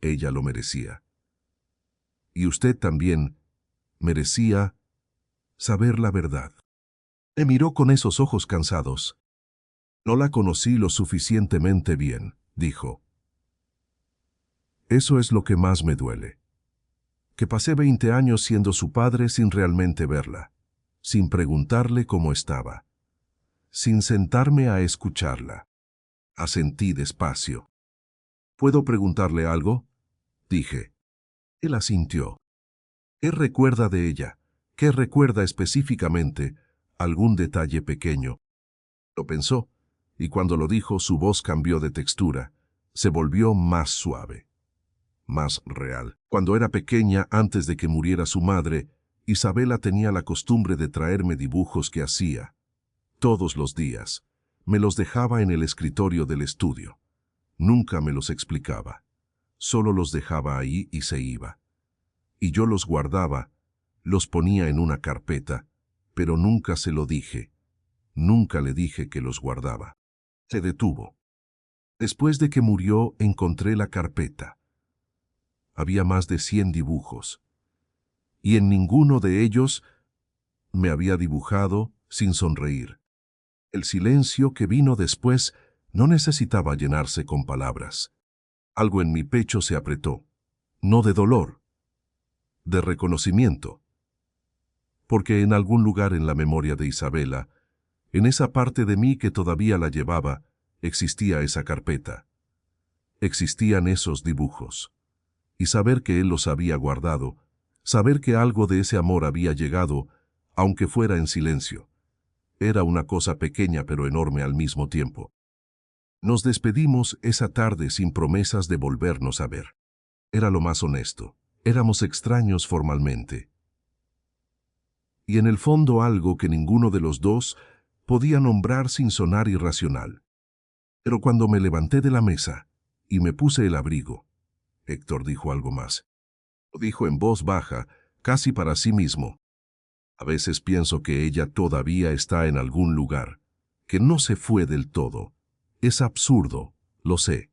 ella lo merecía. Y usted también merecía saber la verdad. Me miró con esos ojos cansados. No la conocí lo suficientemente bien, dijo. Eso es lo que más me duele. Que pasé 20 años siendo su padre sin realmente verla, sin preguntarle cómo estaba, sin sentarme a escucharla. Asentí despacio. ¿Puedo preguntarle algo?, dije. Él asintió. ¿Qué recuerda de ella? ¿Qué recuerda específicamente? ¿Algún detalle pequeño? Lo pensó, y cuando lo dijo su voz cambió de textura. Se volvió más suave, más real. Cuando era pequeña, antes de que muriera su madre, Isabela tenía la costumbre de traerme dibujos que hacía. Todos los días. Me los dejaba en el escritorio del estudio. Nunca me los explicaba. Solo los dejaba ahí y se iba. Y yo los guardaba, los ponía en una carpeta, pero nunca se lo dije. Nunca le dije que los guardaba. Se detuvo. Después de que murió, encontré la carpeta. Había más de 100 dibujos. Y en ninguno de ellos me había dibujado sin sonreír. El silencio que vino después no necesitaba llenarse con palabras. Algo en mi pecho se apretó. No de dolor, de reconocimiento. Porque en algún lugar en la memoria de Isabela, en esa parte de mí que todavía la llevaba, existía esa carpeta. Existían esos dibujos. Y saber que él los había guardado, saber que algo de ese amor había llegado, aunque fuera en silencio, era una cosa pequeña pero enorme al mismo tiempo. Nos despedimos esa tarde sin promesas de volvernos a ver. Era lo más honesto. Éramos extraños formalmente. Y en el fondo algo que ninguno de los dos podía nombrar sin sonar irracional. Pero cuando me levanté de la mesa y me puse el abrigo, Héctor dijo algo más. Lo dijo en voz baja, casi para sí mismo. A veces pienso que ella todavía está en algún lugar, que no se fue del todo. Es absurdo, lo sé.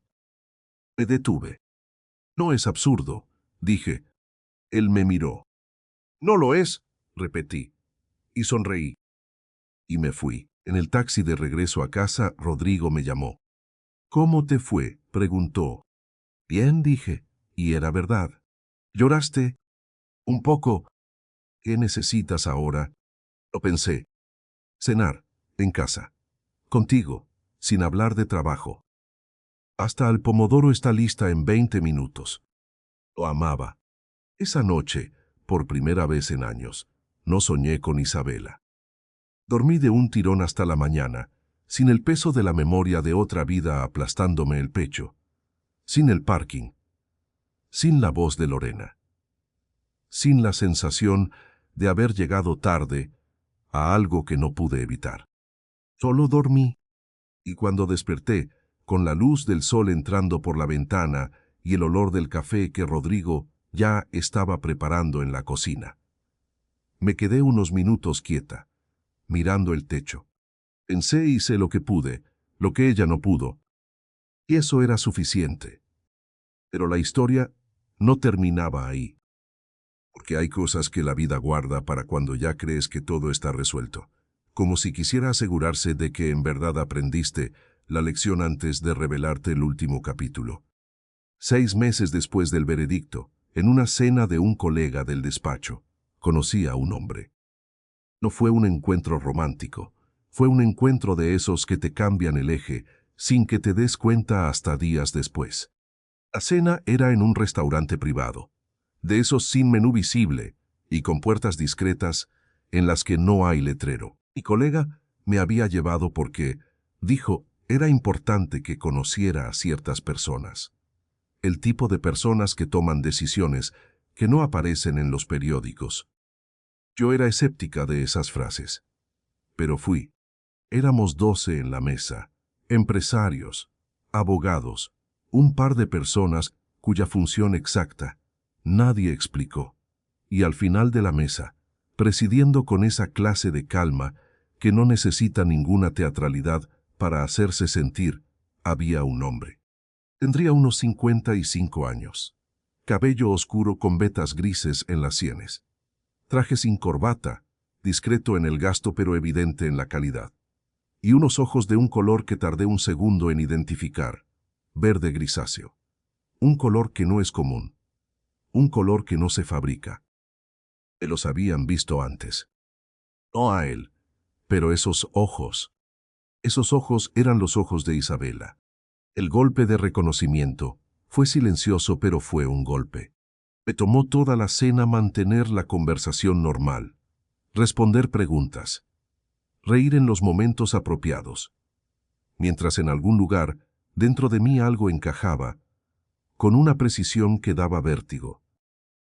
Me detuve. No es absurdo, dije. Él me miró. No lo es, repetí, y sonreí. Y me fui. En el taxi de regreso a casa, Rodrigo me llamó. ¿Cómo te fue?, preguntó. Bien, dije, y era verdad. ¿Lloraste? Un poco. ¿Qué necesitas ahora? Lo pensé. Cenar, en casa. Contigo, sin hablar de trabajo. Hasta el pomodoro está lista en 20 minutos. Lo amaba. Esa noche, por primera vez en años, no soñé con Isabela. Dormí de un tirón hasta la mañana, sin el peso de la memoria de otra vida aplastándome el pecho, sin el parking, sin la voz de Lorena, sin la sensación de haber llegado tarde a algo que no pude evitar. Solo dormí, y cuando desperté, con la luz del sol entrando por la ventana y el olor del café que Rodrigo ya estaba preparando en la cocina, me quedé unos minutos quieta, mirando el techo. Pensé y hice lo que pude, lo que ella no pudo, y eso era suficiente. Pero la historia no terminaba ahí, porque hay cosas que la vida guarda para cuando ya crees que todo está resuelto, como si quisiera asegurarse de que en verdad aprendiste la lección antes de revelarte el último capítulo. 6 meses después del veredicto, en una cena de un colega del despacho, conocí a un hombre. No fue un encuentro romántico, fue un encuentro de esos que te cambian el eje sin que te des cuenta hasta días después. La cena era en un restaurante privado, de esos sin menú visible y con puertas discretas en las que no hay letrero. Mi colega me había llevado porque, dijo, era importante que conociera a ciertas personas. El tipo de personas que toman decisiones que no aparecen en los periódicos. Yo era escéptica de esas frases, pero fui. Éramos 12 en la mesa, empresarios, abogados, un par de personas cuya función exacta nadie explicó. Y al final de la mesa, presidiendo con esa clase de calma que no necesita ninguna teatralidad para hacerse sentir, había un hombre. Tendría unos 55 años. Cabello oscuro con vetas grises en las sienes. Traje sin corbata, discreto en el gasto pero evidente en la calidad. Y unos ojos de un color que tardé un segundo en identificar, verde grisáceo. Un color que no es común. Un color que no se fabrica. Me los habían visto antes. No a él, pero esos ojos. Esos ojos eran los ojos de Isabela. El golpe de reconocimiento fue silencioso, pero fue un golpe. Me tomó toda la cena mantener la conversación normal, responder preguntas, reír en los momentos apropiados, mientras en algún lugar, dentro de mí algo encajaba, con una precisión que daba vértigo.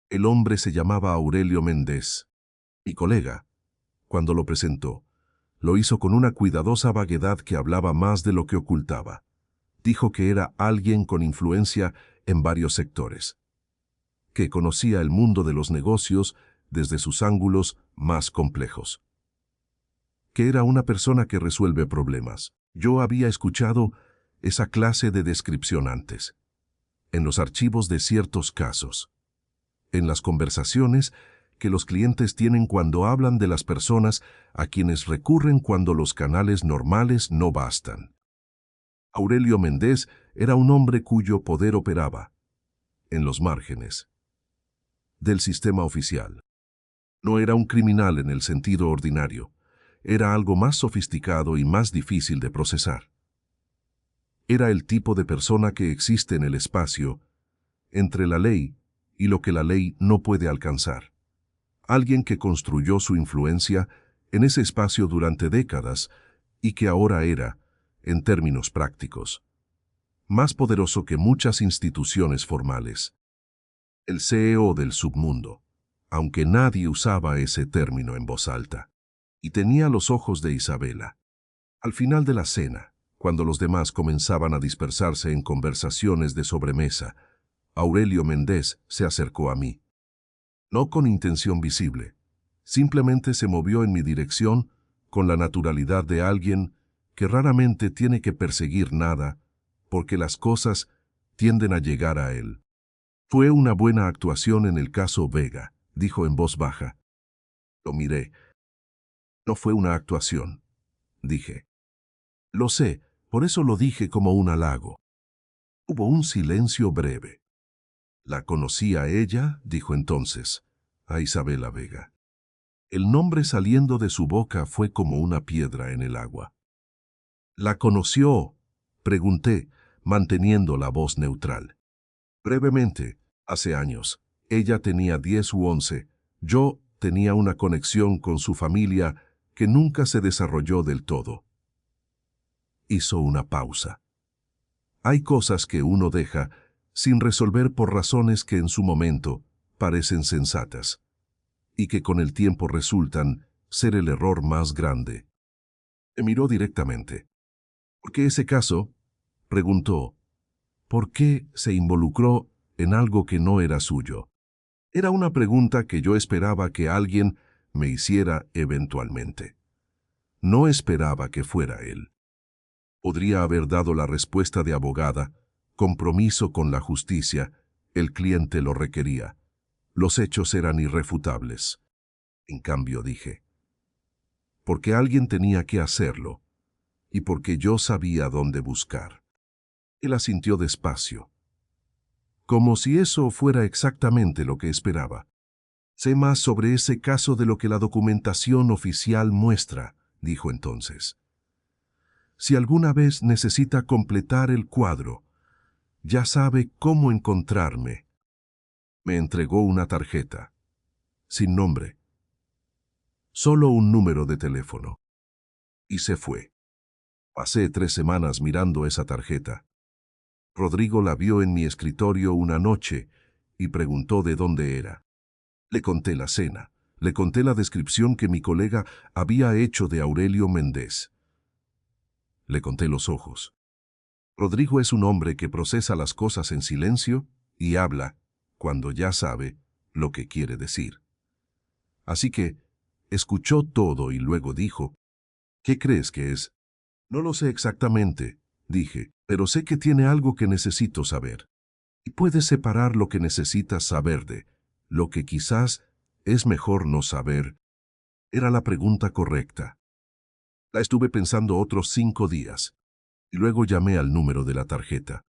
El hombre se llamaba Aurelio Méndez. Mi colega, cuando lo presentó, lo hizo con una cuidadosa vaguedad que hablaba más de lo que ocultaba. Dijo que era alguien con influencia en varios sectores, que conocía el mundo de los negocios desde sus ángulos más complejos, que era una persona que resuelve problemas. Yo había escuchado esa clase de descripción antes, en los archivos de ciertos casos, en las conversaciones que los clientes tienen cuando hablan de las personas a quienes recurren cuando los canales normales no bastan. Aurelio Méndez era un hombre cuyo poder operaba en los márgenes del sistema oficial. No era un criminal en el sentido ordinario, era algo más sofisticado y más difícil de procesar. Era el tipo de persona que existe en el espacio entre la ley y lo que la ley no puede alcanzar. Alguien que construyó su influencia en ese espacio durante décadas y que ahora era, en términos prácticos, más poderoso que muchas instituciones formales. El CEO del submundo, aunque nadie usaba ese término en voz alta, y tenía los ojos de Isabela. Al final de la cena, cuando los demás comenzaban a dispersarse en conversaciones de sobremesa, Aurelio Méndez se acercó a mí. No con intención visible, simplemente se movió en mi dirección con la naturalidad de alguien que raramente tiene que perseguir nada, porque las cosas tienden a llegar a él. Fue una buena actuación en el caso Vega, dijo en voz baja. Lo miré. No fue una actuación, dije. Lo sé, por eso lo dije como un halago. Hubo un silencio breve. ¿La conocí a ella?, dijo entonces, a Isabela Vega. El nombre saliendo de su boca fue como una piedra en el agua. ¿La conoció?, pregunté, manteniendo la voz neutral. Brevemente, hace años. Ella tenía 10 u 11. Yo tenía una conexión con su familia que nunca se desarrolló del todo. Hizo una pausa. Hay cosas que uno deja sin resolver por razones que en su momento parecen sensatas, y que con el tiempo resultan ser el error más grande. Me miró directamente. ¿Por qué ese caso?, preguntó. ¿Por qué se involucró en algo que no era suyo? Era una pregunta que yo esperaba que alguien me hiciera eventualmente. No esperaba que fuera él. Podría haber dado la respuesta de abogada, compromiso con la justicia, el cliente lo requería. Los hechos eran irrefutables. En cambio dije, porque alguien tenía que hacerlo, y porque yo sabía dónde buscar. Él asintió despacio, como si eso fuera exactamente lo que esperaba. Sé más sobre ese caso de lo que la documentación oficial muestra, dijo entonces. Si alguna vez necesita completar el cuadro, ya sabe cómo encontrarme. Me entregó una tarjeta, sin nombre, solo un número de teléfono. Y se fue. Pasé 3 semanas mirando esa tarjeta. Rodrigo la vio en mi escritorio una noche y preguntó de dónde era. Le conté la cena, le conté la descripción que mi colega había hecho de Aurelio Méndez. Le conté los ojos. Rodrigo es un hombre que procesa las cosas en silencio y habla, cuando ya sabe, lo que quiere decir. Así que escuchó todo y luego dijo, ¿qué crees que es? No lo sé exactamente, dije, pero sé que tiene algo que necesito saber. Y puedes separar lo que necesitas saber de lo que quizás es mejor no saber. Era la pregunta correcta. La estuve pensando otros 5 días, y luego llamé al número de la tarjeta.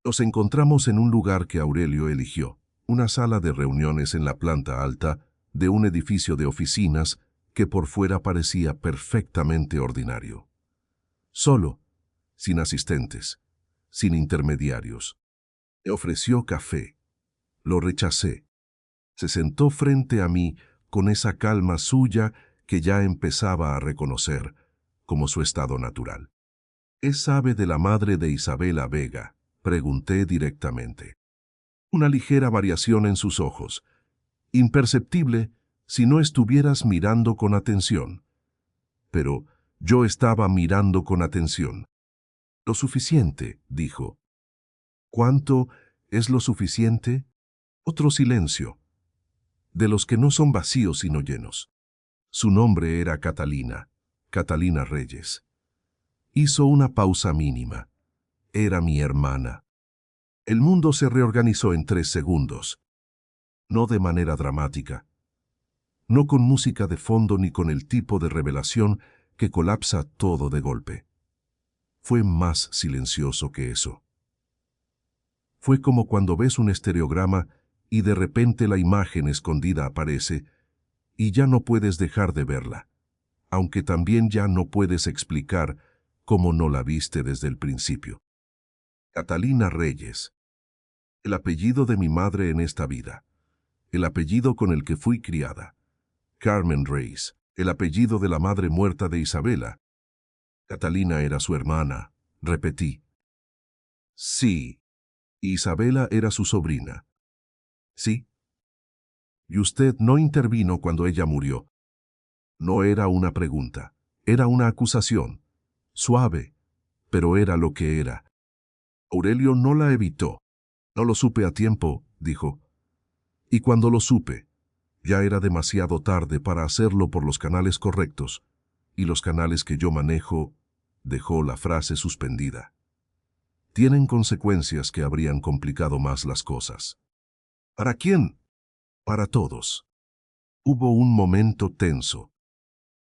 Nos encontramos en un lugar que Aurelio eligió, una sala de reuniones en la planta alta de un edificio de oficinas que por fuera parecía perfectamente ordinario. Solo, sin asistentes, sin intermediarios. Me ofreció café. Lo rechacé. Se sentó frente a mí con esa calma suya que ya empezaba a reconocer como su estado natural. ¿Qué sabe de la madre de Isabela Vega?, pregunté directamente. Una ligera variación en sus ojos, imperceptible si no estuvieras mirando con atención. Pero yo estaba mirando con atención. Lo suficiente, dijo. ¿Cuánto es lo suficiente? Otro silencio, de los que no son vacíos sino llenos. Su nombre era Catalina, Catalina Reyes. Hizo una pausa mínima. Era mi hermana. El mundo se reorganizó en 3 segundos. No de manera dramática. No con música de fondo ni con el tipo de revelación que colapsa todo de golpe. Fue más silencioso que eso. Fue como cuando ves un estereograma y de repente la imagen escondida aparece y ya no puedes dejar de verla, aunque también ya no puedes explicar cómo no la viste desde el principio. Catalina Reyes. El apellido de mi madre en esta vida. El apellido con el que fui criada. Carmen Reyes. El apellido de la madre muerta de Isabela. Catalina era su hermana, repetí. Sí. Isabela era su sobrina. Sí. Y usted no intervino cuando ella murió. No era una pregunta, era una acusación. Suave, pero era lo que era. Aurelio no la evitó. No lo supe a tiempo, dijo. Y cuando lo supe, ya era demasiado tarde para hacerlo por los canales correctos, y los canales que yo manejo, dejó la frase suspendida. Tienen consecuencias que habrían complicado más las cosas. ¿Para quién? Para todos. Hubo un momento tenso.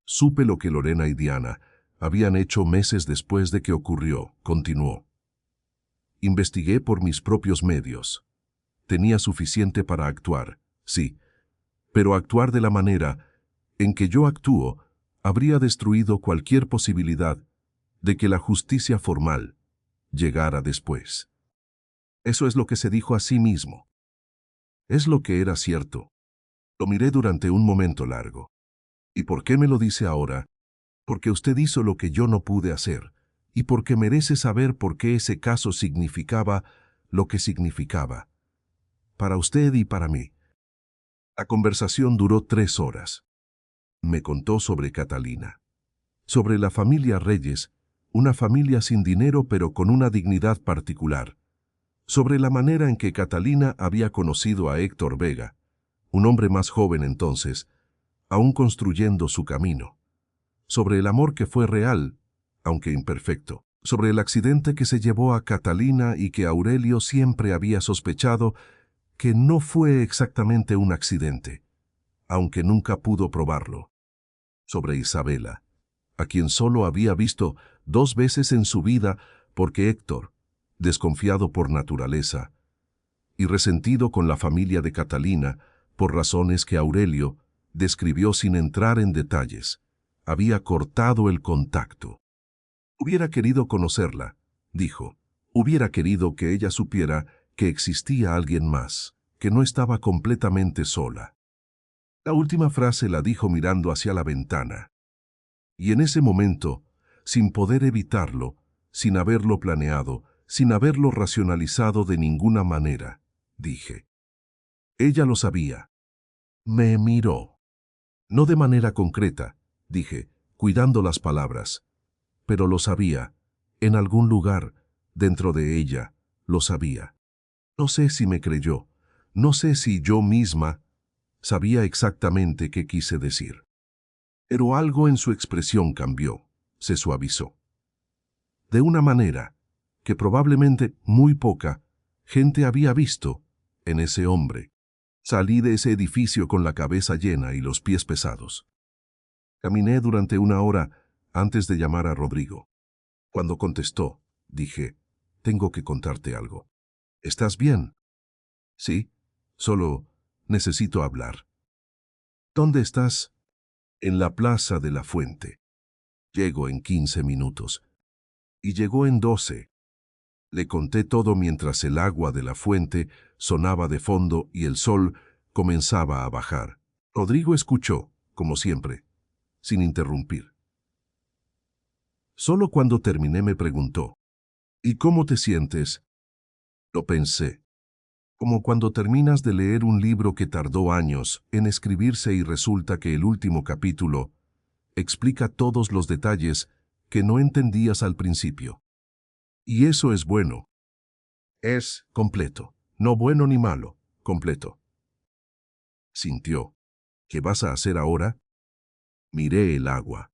Supe lo que Lorena y Diana habían hecho meses después de que ocurrió, continuó. Investigué por mis propios medios. Tenía suficiente para actuar, sí, pero actuar de la manera en que yo actúo habría destruido cualquier posibilidad de que la justicia formal llegara después. Eso es lo que se dijo a sí mismo. Es lo que era cierto. Lo miré durante un momento largo. ¿Y por qué me lo dice ahora? Porque usted hizo lo que yo no pude hacer, y porque merece saber por qué ese caso significaba lo que significaba. Para usted y para mí. La conversación duró 3 horas. Me contó sobre Catalina, sobre la familia Reyes, una familia sin dinero pero con una dignidad particular, sobre la manera en que Catalina había conocido a Héctor Vega, un hombre más joven entonces, aún construyendo su camino, sobre el amor que fue real, aunque imperfecto, sobre el accidente que se llevó a Catalina y que Aurelio siempre había sospechado que no fue exactamente un accidente, aunque nunca pudo probarlo, sobre Isabela, a quien solo había visto 2 veces en su vida porque Héctor, desconfiado por naturaleza, y resentido con la familia de Catalina por razones que Aurelio describió sin entrar en detalles, había cortado el contacto. Hubiera querido conocerla, dijo. Hubiera querido que ella supiera que existía alguien más, que no estaba completamente sola. La última frase la dijo mirando hacia la ventana. Y en ese momento, sin poder evitarlo, sin haberlo planeado, sin haberlo racionalizado de ninguna manera, dije. Ella lo sabía. Me miró. No de manera concreta, dije, cuidando las palabras, pero lo sabía. En algún lugar, dentro de ella, lo sabía. No sé si me creyó, no sé si yo misma sabía exactamente qué quise decir. Pero algo en su expresión cambió, se suavizó. De una manera que probablemente muy poca gente había visto en ese hombre. Salí de ese edificio con la cabeza llena y los pies pesados. Caminé durante 1 hora antes de llamar a Rodrigo. Cuando contestó, dije, tengo que contarte algo. ¿Estás bien? Sí, solo necesito hablar. ¿Dónde estás? En la Plaza de la Fuente. Llego en 15 minutos. Y llegó en 12. Le conté todo mientras el agua de la fuente sonaba de fondo y el sol comenzaba a bajar. Rodrigo escuchó, como siempre, sin interrumpir. Solo cuando terminé me preguntó, ¿y cómo te sientes? Lo pensé, como cuando terminas de leer un libro que tardó años en escribirse y resulta que el último capítulo explica todos los detalles que no entendías al principio. Y eso es bueno. Es completo. No bueno ni malo, completo. Sintió. ¿Qué vas a hacer ahora? Miré el agua.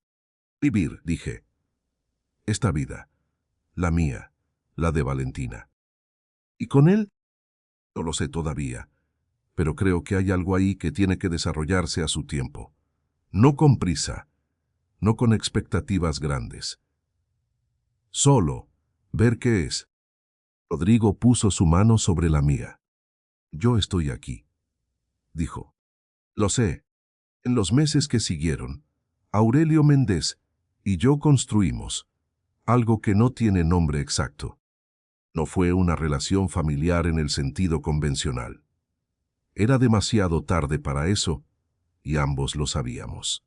Vivir, dije. Esta vida. La mía. La de Valentina. ¿Y con él? No lo sé todavía, pero creo que hay algo ahí que tiene que desarrollarse a su tiempo. No con prisa, no con expectativas grandes. Solo ver qué es. Rodrigo puso su mano sobre la mía. Yo estoy aquí, dijo. Lo sé. En los meses que siguieron, Aurelio Méndez y yo construimos algo que no tiene nombre exacto. No fue una relación familiar en el sentido convencional. Era demasiado tarde para eso, y ambos lo sabíamos.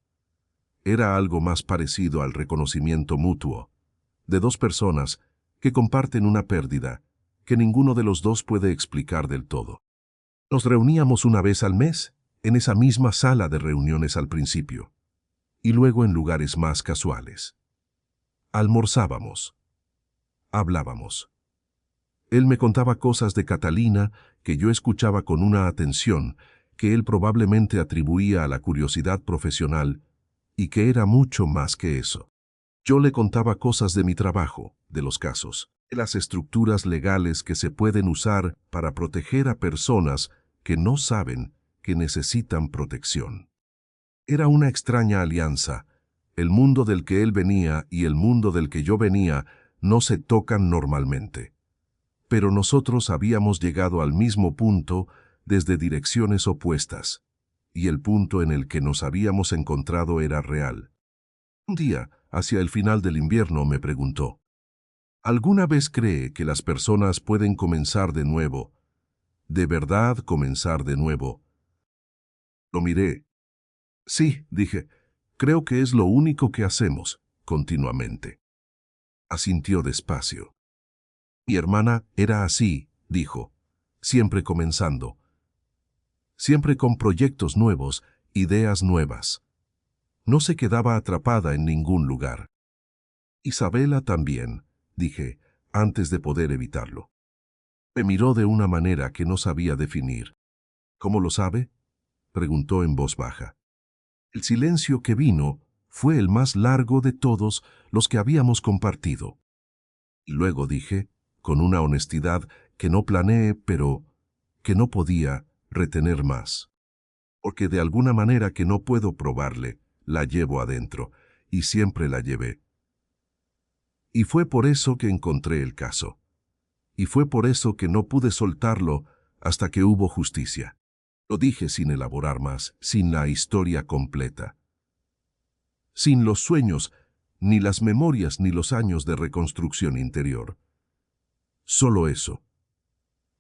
Era algo más parecido al reconocimiento mutuo, de dos personas que comparten una pérdida que ninguno de los dos puede explicar del todo. Nos reuníamos una vez al mes, en esa misma sala de reuniones al principio, y luego en lugares más casuales. Almorzábamos, hablábamos. Él me contaba cosas de Catalina que yo escuchaba con una atención que él probablemente atribuía a la curiosidad profesional y que era mucho más que eso. Yo le contaba cosas de mi trabajo, de los casos, de las estructuras legales que se pueden usar para proteger a personas que no saben que necesitan protección. Era una extraña alianza. El mundo del que él venía y el mundo del que yo venía no se tocan normalmente. Pero nosotros habíamos llegado al mismo punto desde direcciones opuestas, y el punto en el que nos habíamos encontrado era real. Un día, hacia el final del invierno, me preguntó, ¿alguna vez cree que las personas pueden comenzar de nuevo? ¿De verdad comenzar de nuevo? Lo miré. Sí, dije, creo que es lo único que hacemos, continuamente. Asintió despacio. Mi hermana era así, dijo, siempre comenzando, siempre con proyectos nuevos, ideas nuevas. No se quedaba atrapada en ningún lugar. Isabela también, dije, antes de poder evitarlo. Me miró de una manera que no sabía definir. ¿Cómo lo sabe? Preguntó en voz baja. El silencio que vino fue el más largo de todos los que habíamos compartido. Y luego dije, con una honestidad que no planeé, pero que no podía retener más. Porque de alguna manera que no puedo probarle, la llevo adentro, y siempre la llevé. Y fue por eso que encontré el caso. Y fue por eso que no pude soltarlo hasta que hubo justicia. Lo dije sin elaborar más, sin la historia completa. Sin los sueños, ni las memorias, ni los años de reconstrucción interior. Solo eso.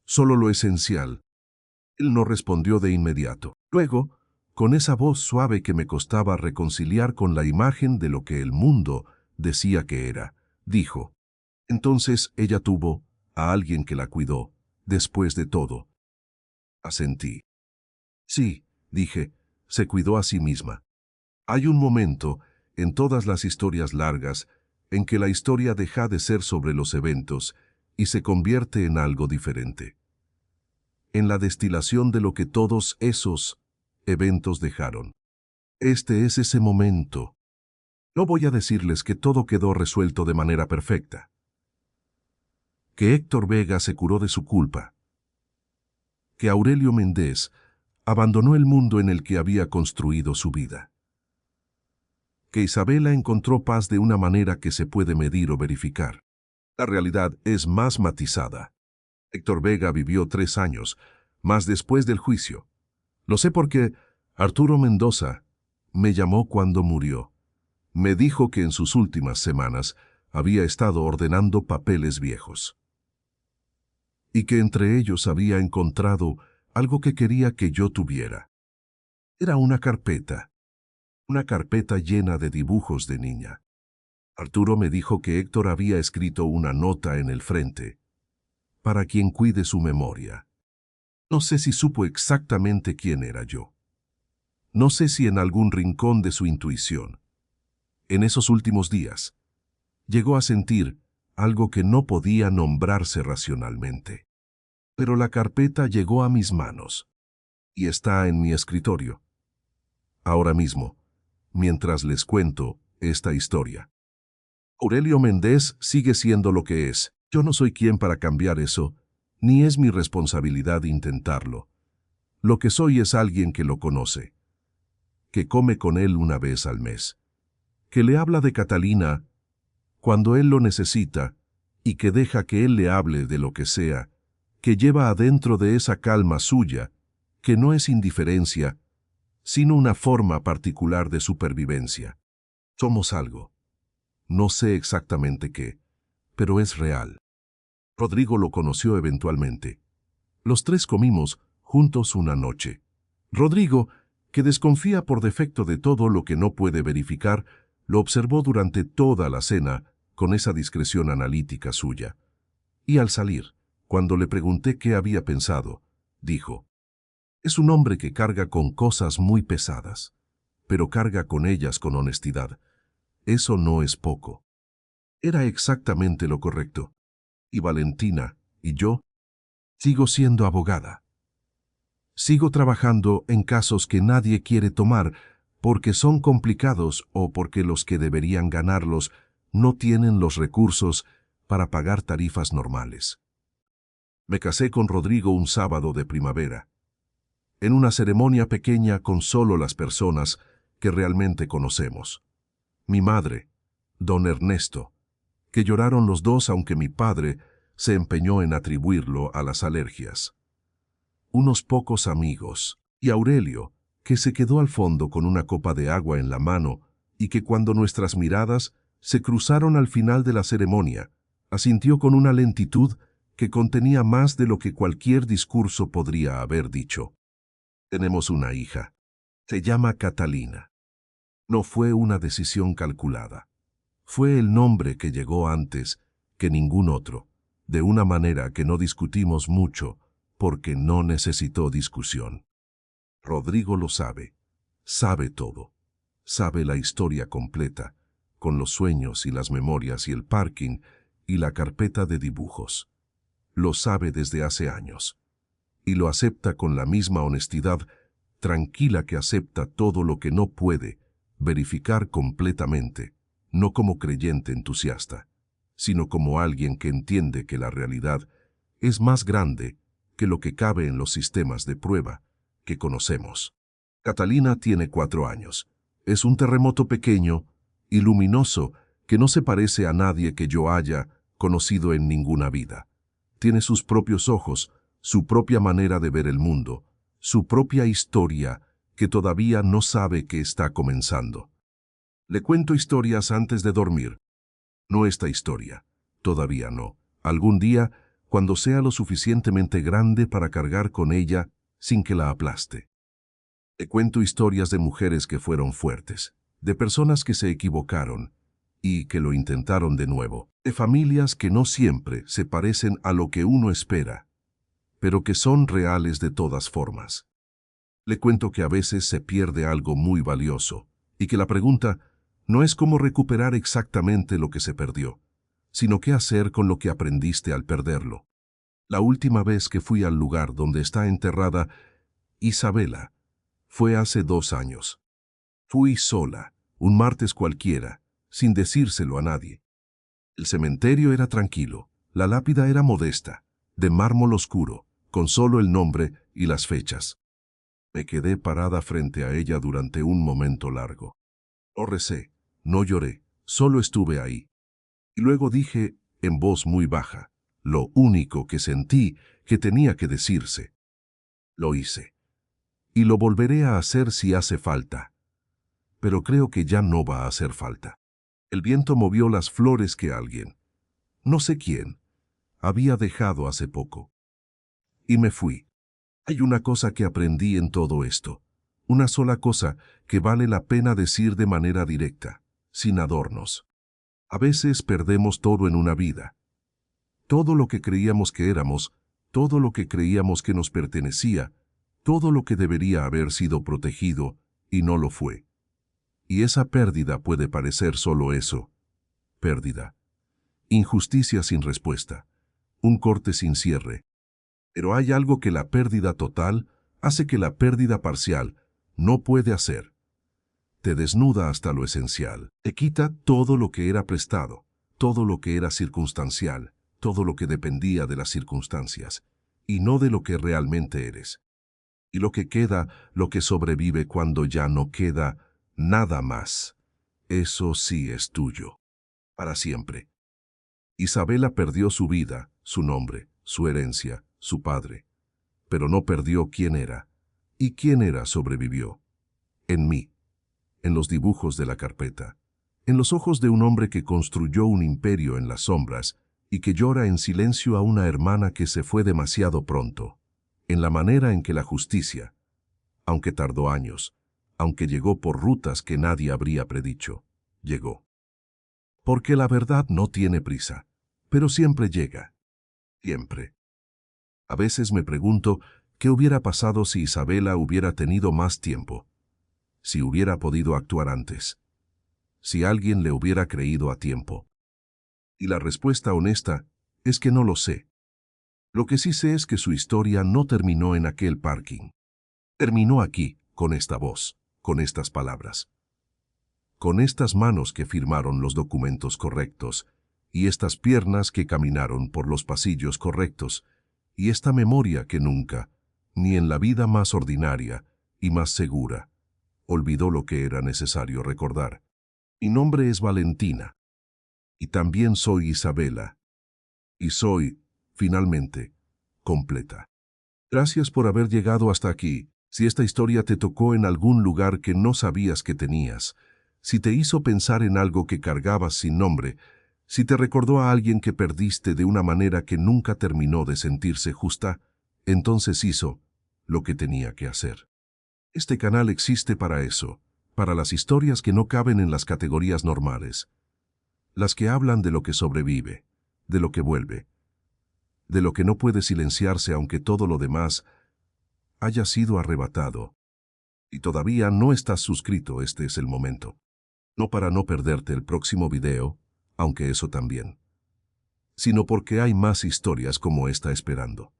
Solo lo esencial. Él no respondió de inmediato. Luego, con esa voz suave que me costaba reconciliar con la imagen de lo que el mundo decía que era, dijo, entonces ella tuvo a alguien que la cuidó, después de todo. Asentí. Sí, dije, se cuidó a sí misma. Hay un momento, en todas las historias largas, en que la historia deja de ser sobre los eventos y se convierte en algo diferente. En la destilación de lo que todos esos eventos dejaron. Este es ese momento. No voy a decirles que todo quedó resuelto de manera perfecta. Que Héctor Vega se curó de su culpa. Que Aurelio Méndez abandonó el mundo en el que había construido su vida. Que Isabela encontró paz de una manera que se puede medir o verificar. La realidad es más matizada. Héctor Vega vivió 3 años, más después del juicio. Lo sé porque Arturo Mendoza me llamó cuando murió. Me dijo que en sus últimas semanas había estado ordenando papeles viejos y que entre ellos había encontrado algo que quería que yo tuviera. Era una carpeta llena de dibujos de niña. Arturo me dijo que Héctor había escrito una nota en el frente, para quien cuide su memoria. No sé si supo exactamente quién era yo. No sé si en algún rincón de su intuición, en esos últimos días, llegó a sentir algo que no podía nombrarse racionalmente. Pero la carpeta llegó a mis manos y está en mi escritorio. Ahora mismo, mientras les cuento esta historia. Aurelio Méndez sigue siendo lo que es. Yo no soy quien para cambiar eso, ni es mi responsabilidad intentarlo. Lo que soy es alguien que lo conoce, que come con él una vez al mes, que le habla de Catalina cuando él lo necesita y que deja que él le hable de lo que sea, que lleva adentro de esa calma suya, que no es indiferencia, sino una forma particular de supervivencia. Somos algo. No sé exactamente qué, pero es real. Rodrigo lo conoció eventualmente. Los 3 comimos juntos una noche. Rodrigo, que desconfía por defecto de todo lo que no puede verificar, lo observó durante toda la cena con esa discreción analítica suya. Y al salir, cuando le pregunté qué había pensado, dijo: «Es un hombre que carga con cosas muy pesadas, pero carga con ellas con honestidad. Eso no es poco». Era exactamente lo correcto. Y Valentina y yo sigo siendo abogada. Sigo trabajando en casos que nadie quiere tomar porque son complicados o porque los que deberían ganarlos no tienen los recursos para pagar tarifas normales. Me casé con Rodrigo un sábado de primavera, en una ceremonia pequeña con solo las personas que realmente conocemos. Mi madre, don Ernesto, que lloraron los dos aunque mi padre se empeñó en atribuirlo a las alergias. Unos pocos amigos, y Aurelio, que se quedó al fondo con una copa de agua en la mano y que cuando nuestras miradas se cruzaron al final de la ceremonia, asintió con una lentitud que contenía más de lo que cualquier discurso podría haber dicho. Tenemos una hija. Se llama Catalina. No fue una decisión calculada. Fue el nombre que llegó antes que ningún otro, de una manera que no discutimos mucho, porque no necesitó discusión. Rodrigo lo sabe todo, sabe la historia completa, con los sueños y las memorias y el parking y la carpeta de dibujos. Lo sabe desde hace años, y lo acepta con la misma honestidad tranquila que acepta todo lo que no puede verificar completamente, no como creyente entusiasta, sino como alguien que entiende que la realidad es más grande que lo que cabe en los sistemas de prueba que conocemos. Catalina tiene 4 años. Es un terremoto pequeño y luminoso que no se parece a nadie que yo haya conocido en ninguna vida. Tiene sus propios ojos, su propia manera de ver el mundo, su propia historia que todavía no sabe que está comenzando. Le cuento historias antes de dormir. No esta historia, todavía no. Algún día, cuando sea lo suficientemente grande para cargar con ella sin que la aplaste. Le cuento historias de mujeres que fueron fuertes, de personas que se equivocaron y que lo intentaron de nuevo, de familias que no siempre se parecen a lo que uno espera, pero que son reales de todas formas. Le cuento que a veces se pierde algo muy valioso y que la pregunta no es cómo recuperar exactamente lo que se perdió, sino qué hacer con lo que aprendiste al perderlo. La última vez que fui al lugar donde está enterrada Isabela fue hace 2 años. Fui sola, un martes cualquiera, sin decírselo a nadie. El cementerio era tranquilo, la lápida era modesta, de mármol oscuro, con solo el nombre y las fechas. Me quedé parada frente a ella durante un momento largo. No recé, no lloré, solo estuve ahí. Y luego dije, en voz muy baja, lo único que sentí que tenía que decirse. Lo hice. Y lo volveré a hacer si hace falta. Pero creo que ya no va a hacer falta. El viento movió las flores que alguien, no sé quién, había dejado hace poco. Y me fui. Hay una cosa que aprendí en todo esto. Una sola cosa que vale la pena decir de manera directa, sin adornos. A veces perdemos todo en una vida. Todo lo que creíamos que éramos, todo lo que creíamos que nos pertenecía, todo lo que debería haber sido protegido, y no lo fue. Y esa pérdida puede parecer solo eso. Pérdida. Injusticia sin respuesta. Un corte sin cierre. Pero hay algo que la pérdida total hace que la pérdida parcial no puede hacer. Te desnuda hasta lo esencial. Te quita todo lo que era prestado, todo lo que era circunstancial, todo lo que dependía de las circunstancias, y no de lo que realmente eres. Y lo que queda, lo que sobrevive cuando ya no queda nada más, eso sí es tuyo, para siempre. Isabela perdió su vida, su nombre, su herencia, su padre, pero no perdió quién era. ¿Y quién era sobrevivió? En mí, en los dibujos de la carpeta, en los ojos de un hombre que construyó un imperio en las sombras y que llora en silencio a una hermana que se fue demasiado pronto, en la manera en que la justicia, aunque tardó años, aunque llegó por rutas que nadie habría predicho, llegó. Porque la verdad no tiene prisa, pero siempre llega. Siempre. A veces me pregunto qué hubiera pasado si Isabela hubiera tenido más tiempo, si hubiera podido actuar antes, si alguien le hubiera creído a tiempo. Y la respuesta honesta es que no lo sé. Lo que sí sé es que su historia no terminó en aquel parking. Terminó aquí, con esta voz, con estas palabras, con estas manos que firmaron los documentos correctos, y estas piernas que caminaron por los pasillos correctos, y esta memoria que nunca, ni en la vida más ordinaria y más segura, olvidó lo que era necesario recordar. Mi nombre es Valentina, y también soy Isabela, y soy, finalmente, completa. Gracias por haber llegado hasta aquí. Si esta historia te tocó en algún lugar que no sabías que tenías, si te hizo pensar en algo que cargabas sin nombre, si te recordó a alguien que perdiste de una manera que nunca terminó de sentirse justa, entonces hizo lo que tenía que hacer. Este canal existe para eso, para las historias que no caben en las categorías normales, las que hablan de lo que sobrevive, de lo que vuelve, de lo que no puede silenciarse aunque todo lo demás haya sido arrebatado. Y todavía no estás suscrito, este es el momento. No para no perderte el próximo video, aunque eso también, sino porque hay más historias como esta esperando.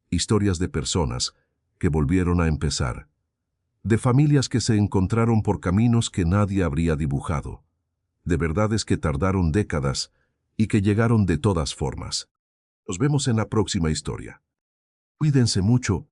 Historias de personas que volvieron a empezar, de familias que se encontraron por caminos que nadie habría dibujado, de verdades que tardaron décadas y que llegaron de todas formas. Nos vemos en la próxima historia. Cuídense mucho.